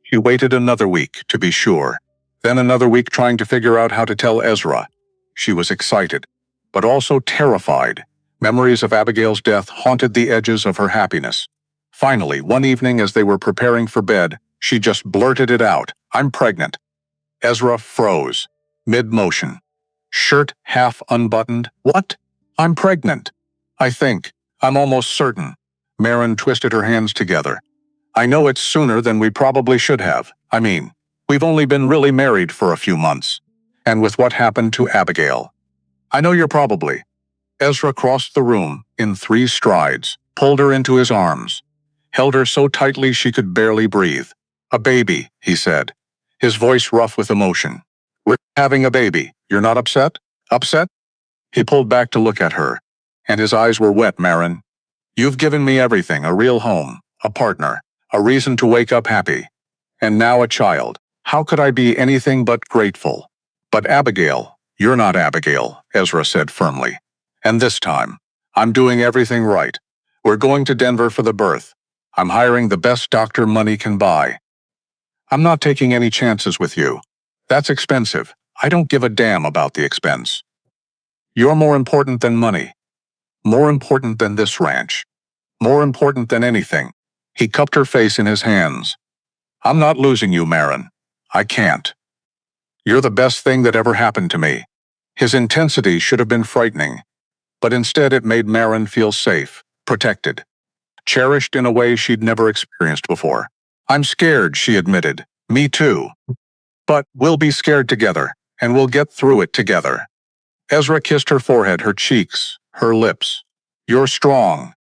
She waited another week, to be sure. Then another week trying to figure out how to tell Ezra. She was excited, but also terrified. Memories of Abigail's death haunted the edges of her happiness. Finally, one evening as they were preparing for bed, she just blurted it out. I'm pregnant. Ezra froze, mid-motion. Shirt half unbuttoned. What? I'm pregnant. I think. I'm almost certain. Marin twisted her hands together. I know it's sooner than we probably should have. I mean, we've only been really married for a few months. And with what happened to Abigail. I know you're probably. Ezra crossed the room in 3 strides, pulled her into his arms, held her so tightly she could barely breathe. A baby, he said, his voice rough with emotion. We're having a baby. You're not upset? Upset? He pulled back to look at her, and his eyes were wet, Marin. You've given me everything, a real home, a partner, a reason to wake up happy. And now a child. How could I be anything but grateful? But Abigail, you're not Abigail, Ezra said firmly. And this time, I'm doing everything right. We're going to Denver for the birth. I'm hiring the best doctor money can buy. I'm not taking any chances with you. That's expensive. I don't give a damn about the expense. You're more important than money. More important than this ranch. More important than anything. He cupped her face in his hands. I'm not losing you, Marin. I can't. You're the best thing that ever happened to me. His intensity should have been frightening, but instead it made Marin feel safe, protected, cherished in a way she'd never experienced before. I'm scared, she admitted. Me too. But we'll be scared together, and we'll get through it together. Ezra kissed her forehead, her cheeks, her lips. You're strong.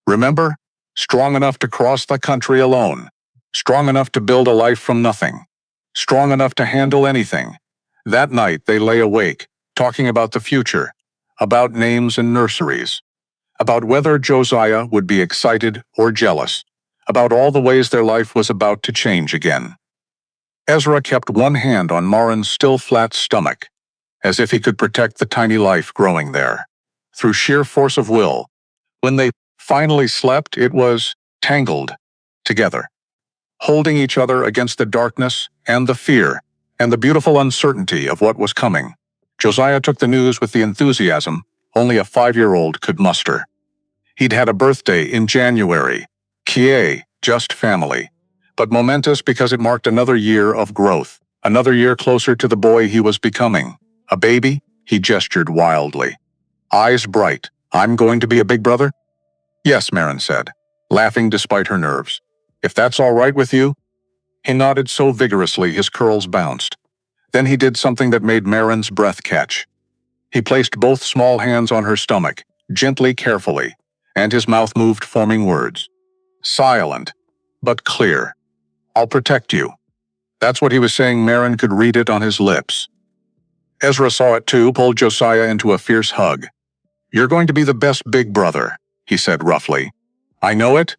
Remember? Strong enough to cross the country alone. Strong enough to build a life from nothing. Strong enough to handle anything. That night they lay awake, talking about the future, about names and nurseries, about whether Josiah would be excited or jealous, about all the ways their life was about to change again. Ezra kept one hand on Marin's still flat stomach, as if he could protect the tiny life growing there. Through sheer force of will, when they finally slept, it was tangled together, holding each other against the darkness and the fear and the beautiful uncertainty of what was coming. Josiah took the news with the enthusiasm only a 5-year-old could muster. He'd had a birthday in January, just family, but momentous because it marked another year of growth, another year closer to the boy he was becoming. A baby? He gestured wildly. Eyes bright. I'm going to be a big brother? Yes, Marin said, laughing despite her nerves. If that's all right with you? He nodded so vigorously his curls bounced. Then he did something that made Marin's breath catch. He placed both small hands on her stomach, gently, carefully, and his mouth moved, forming words. Silent, but clear. I'll protect you. That's what he was saying. Marin could read it on his lips. Ezra saw it too, pulled Josiah into a fierce hug. You're going to be the best big brother, he said roughly. I know it.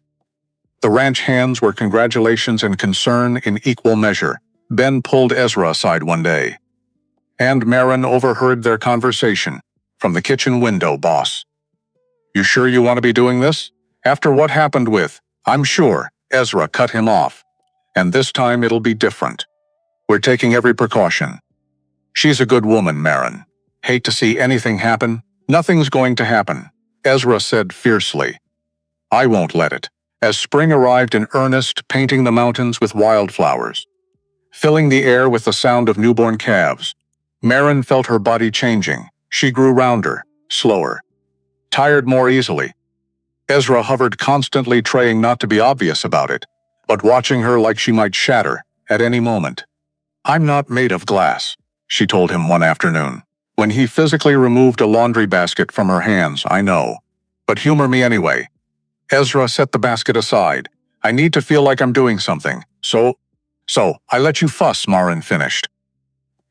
The ranch hands were congratulations and concern in equal measure. Ben pulled Ezra aside one day, and Marin overheard their conversation. From the kitchen window, boss. You sure you want to be doing this? After what happened with, I'm sure, Ezra cut him off. And this time it'll be different. We're taking every precaution. She's a good woman, Marin. Hate to see anything happen. Nothing's going to happen, Ezra said fiercely. I won't let it. As spring arrived in earnest, painting the mountains with wildflowers, filling the air with the sound of newborn calves, Marin felt her body changing. She grew rounder, slower, tired more easily. Ezra hovered constantly, trying not to be obvious about it, but watching her like she might shatter at any moment. "I'm not made of glass," she told him one afternoon, when he physically removed a laundry basket from her hands. "I know. But humor me anyway." Ezra set the basket aside. "I need to feel like I'm doing something. So, I let you fuss," Marin finished.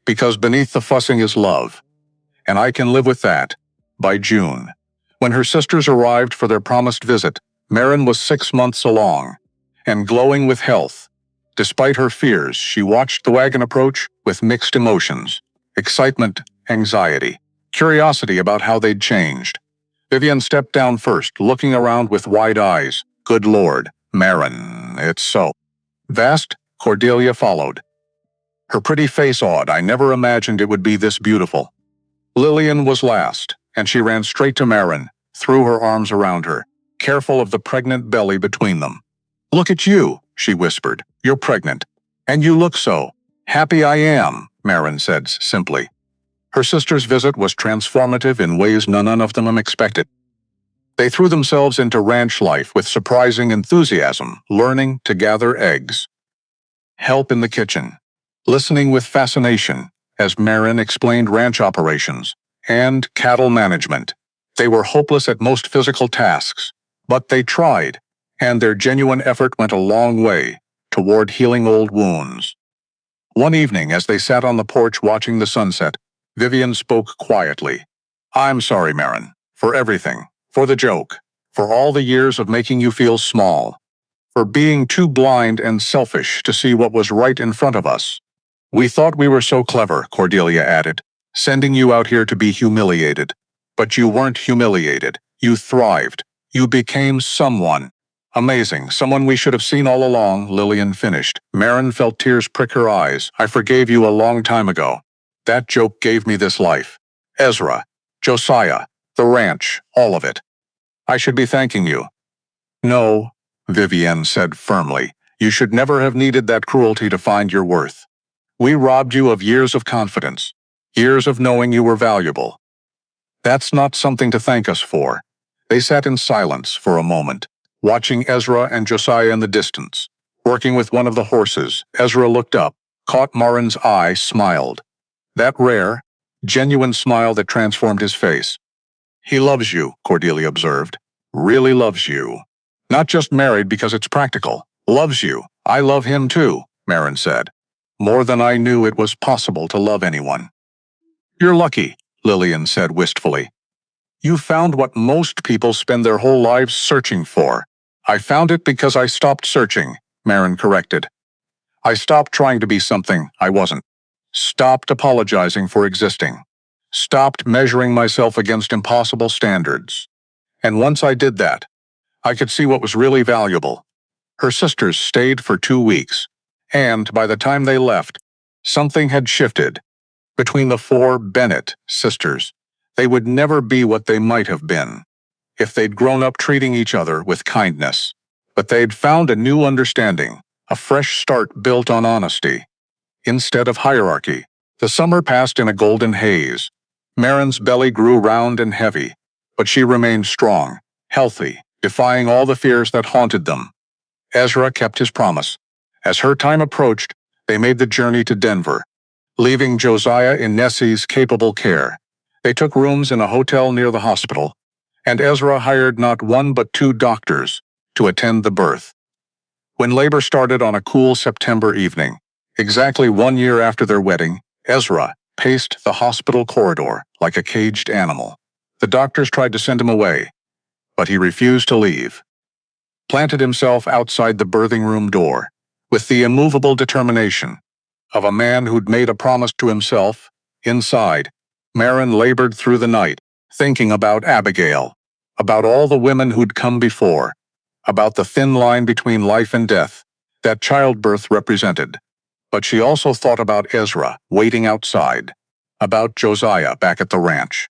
"Because beneath the fussing is love. And I can live with that." By June, when her sisters arrived for their promised visit, Marin was 6 months along, and glowing with health. Despite her fears, she watched the wagon approach with mixed emotions: excitement, anxiety, curiosity about how they'd changed. Vivian stepped down first, looking around with wide eyes. "Good Lord, Marin, it's so vast." Cordelia followed, her pretty face awed. "I never imagined it would be this beautiful." Lillian was last, and she ran straight to Marin, threw her arms around her, careful of the pregnant belly between them. "Look at you," she whispered. "You're pregnant. And you look so happy." "I am," Marin said simply. Her sister's visit was transformative in ways none of them expected. They threw themselves into ranch life with surprising enthusiasm, learning to gather eggs, help in the kitchen, listening with fascination as Marin explained ranch operations and cattle management. They were hopeless at most physical tasks, but they tried, and their genuine effort went a long way toward healing old wounds. One evening, as they sat on the porch watching the sunset, Vivian spoke quietly. "I'm sorry, Marin, for everything, for the joke, for all the years of making you feel small, for being too blind and selfish to see what was right in front of us. We thought we were so clever," Cordelia added, "sending you out here to be humiliated. But you weren't humiliated. You thrived. You became someone. Amazing, someone we should have seen all along," Lillian finished. Marin felt tears prick her eyes. "I forgave you a long time ago. That joke gave me this life. Ezra, Josiah, the ranch, all of it. I should be thanking you." "No," Vivienne said firmly. "You should never have needed that cruelty to find your worth. We robbed you of years of confidence, years of knowing you were valuable. That's not something to thank us for." They sat in silence for a moment, watching Ezra and Josiah in the distance. Working with one of the horses, Ezra looked up, caught Marin's eye, smiled. That rare, genuine smile that transformed his face. "He loves you," Cordelia observed. "Really loves you. Not just married because it's practical. Loves you. I love him too," Marin said. "More than I knew it was possible to love anyone." "You're lucky," Lillian said wistfully. "You found what most people spend their whole lives searching for." "I found it because I stopped searching," Marin corrected. "I stopped trying to be something I wasn't. Stopped apologizing for existing. Stopped measuring myself against impossible standards. And once I did that, I could see what was really valuable." Her sisters stayed for 2 weeks, and by the time they left, something had shifted. Between the four Bennett sisters, they would never be what they might have been if they'd grown up treating each other with kindness. But they'd found a new understanding, a fresh start built on honesty, instead of hierarchy. The summer passed in a golden haze. Marin's belly grew round and heavy, but she remained strong, healthy, defying all the fears that haunted them. Ezra kept his promise. As her time approached, they made the journey to Denver, leaving Josiah in Nessie's capable care. They took rooms in a hotel near the hospital, and Ezra hired not one but 2 doctors to attend the birth. When labor started on a cool September evening, exactly 1 year after their wedding, Ezra paced the hospital corridor like a caged animal. The doctors tried to send him away, but he refused to leave. Planted himself outside the birthing room door, with the immovable determination of a man who'd made a promise to himself. Inside, Marin labored through the night, thinking about Abigail, about all the women who'd come before, about the thin line between life and death that childbirth represented. But she also thought about Ezra waiting outside, about Josiah back at the ranch,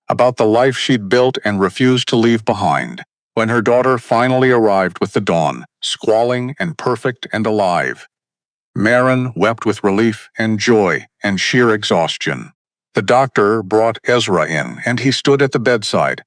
about the life she'd built and refused to leave behind. When her daughter finally arrived with the dawn, squalling and perfect and alive, Marin wept with relief and joy and sheer exhaustion. The doctor brought Ezra in, and he stood at the bedside,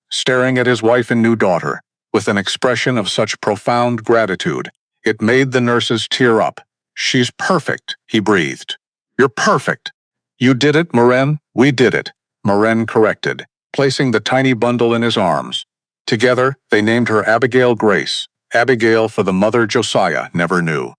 staring at his wife and new daughter, with an expression of such profound gratitude, It made the nurses tear up. "She's perfect," he breathed. "You're perfect." "You did it, Maren." "We did it," Maren corrected, placing the tiny bundle in his arms. Together, they named her Abigail Grace, Abigail for the mother Josiah never knew.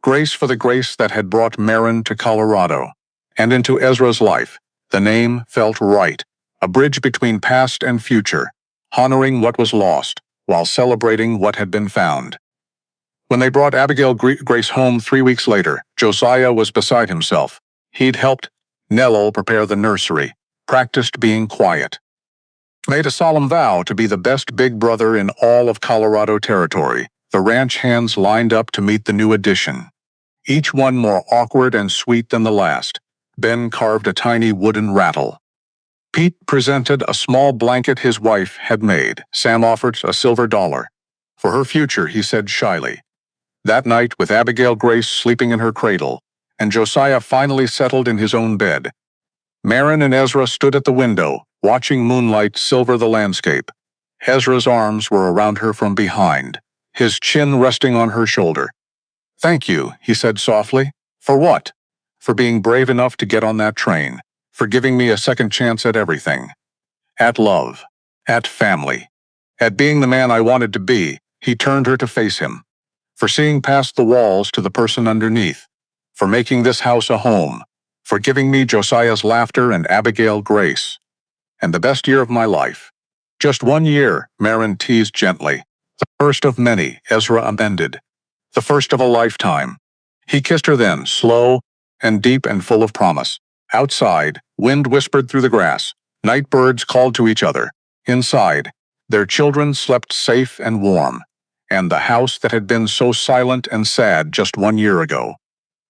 Grace for the grace that had brought Maren to Colorado. And into Ezra's life, the name felt right, a bridge between past and future, honoring what was lost, while celebrating what had been found. When they brought Abigail Grace home 3 weeks later, Josiah was beside himself. He'd helped Nello prepare the nursery, practiced being quiet, made a solemn vow to be the best big brother in all of Colorado Territory. The ranch hands lined up to meet the new addition, each one more awkward and sweet than the last. Ben carved a tiny wooden rattle. Pete presented a small blanket his wife had made. Sam offered a silver dollar. For her future, he said shyly. That night, with Abigail Grace sleeping in her cradle, and Josiah finally settled in his own bed, Maren and Ezra stood at the window, watching moonlight silver the landscape. Ezra's arms were around her from behind, his chin resting on her shoulder. "Thank you," he said softly. "For what?" "For being brave enough to get on that train. For giving me a second chance at everything. At love. At family. At being the man I wanted to be." He turned her to face him. "For seeing past the walls to the person underneath. For making this house a home. For giving me Josiah's laughter and Abigail Grace. And the best year of my life." "Just 1 year," Maren teased gently. "The first of many," Ezra amended. "The first of a lifetime." He kissed her then, slow and deep and full of promise. Outside, wind whispered through the grass. Night birds called to each other. Inside, their children slept safe and warm. And the house that had been so silent and sad just 1 year ago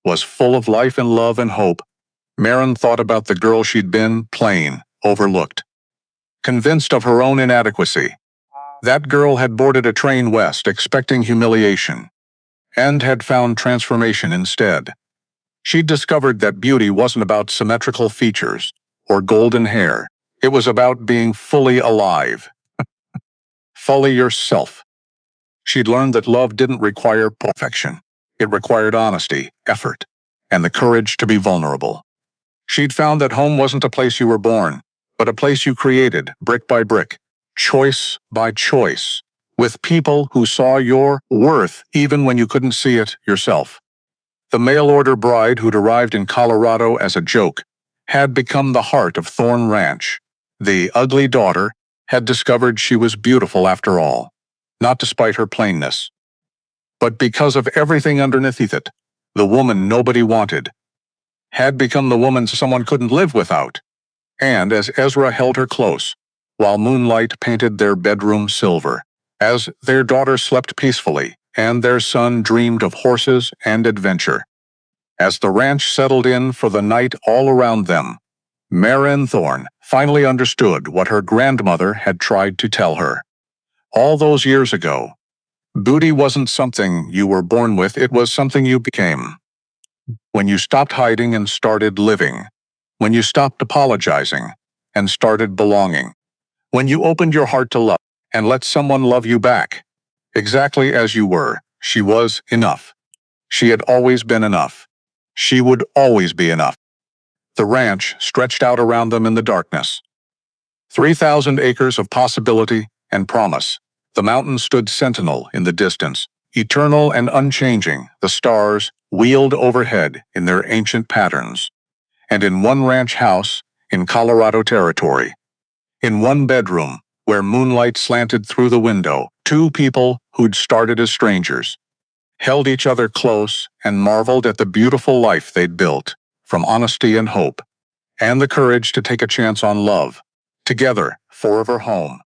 was full of life and love and hope. Maren thought about the girl she'd been, plain, overlooked, convinced of her own inadequacy. That girl had boarded a train west expecting humiliation, and had found transformation instead. She'd discovered that beauty wasn't about symmetrical features or golden hair. It was about being fully alive, fully yourself. She'd learned that love didn't require perfection. It required honesty, effort, and the courage to be vulnerable. She'd found that home wasn't a place you were born, but a place you created, brick by brick, choice by choice, with people who saw your worth even when you couldn't see it yourself. The mail-order bride who'd arrived in Colorado as a joke had become the heart of Thorn Ranch. The ugly daughter had discovered she was beautiful after all, not despite her plainness, but because of everything underneath it. The woman nobody wanted had become the woman someone couldn't live without. And as Ezra held her close, while moonlight painted their bedroom silver, as their daughter slept peacefully, and their son dreamed of horses and adventure, as the ranch settled in for the night all around them, Maren Thorne finally understood what her grandmother had tried to tell her. All those years ago, beauty wasn't something you were born with, it was something you became. When you stopped hiding and started living. When you stopped apologizing and started belonging. When you opened your heart to love and let someone love you back. Exactly as you were, she was enough. She had always been enough. She would always be enough. The ranch stretched out around them in the darkness. 3,000 acres of possibility and promise. The mountains stood sentinel in the distance, eternal and unchanging. The stars wheeled overhead in their ancient patterns. And in one ranch house, in Colorado Territory, in one bedroom, where moonlight slanted through the window, two people who'd started as strangers held each other close and marveled at the beautiful life they'd built, from honesty and hope, and the courage to take a chance on love. Together, forever home.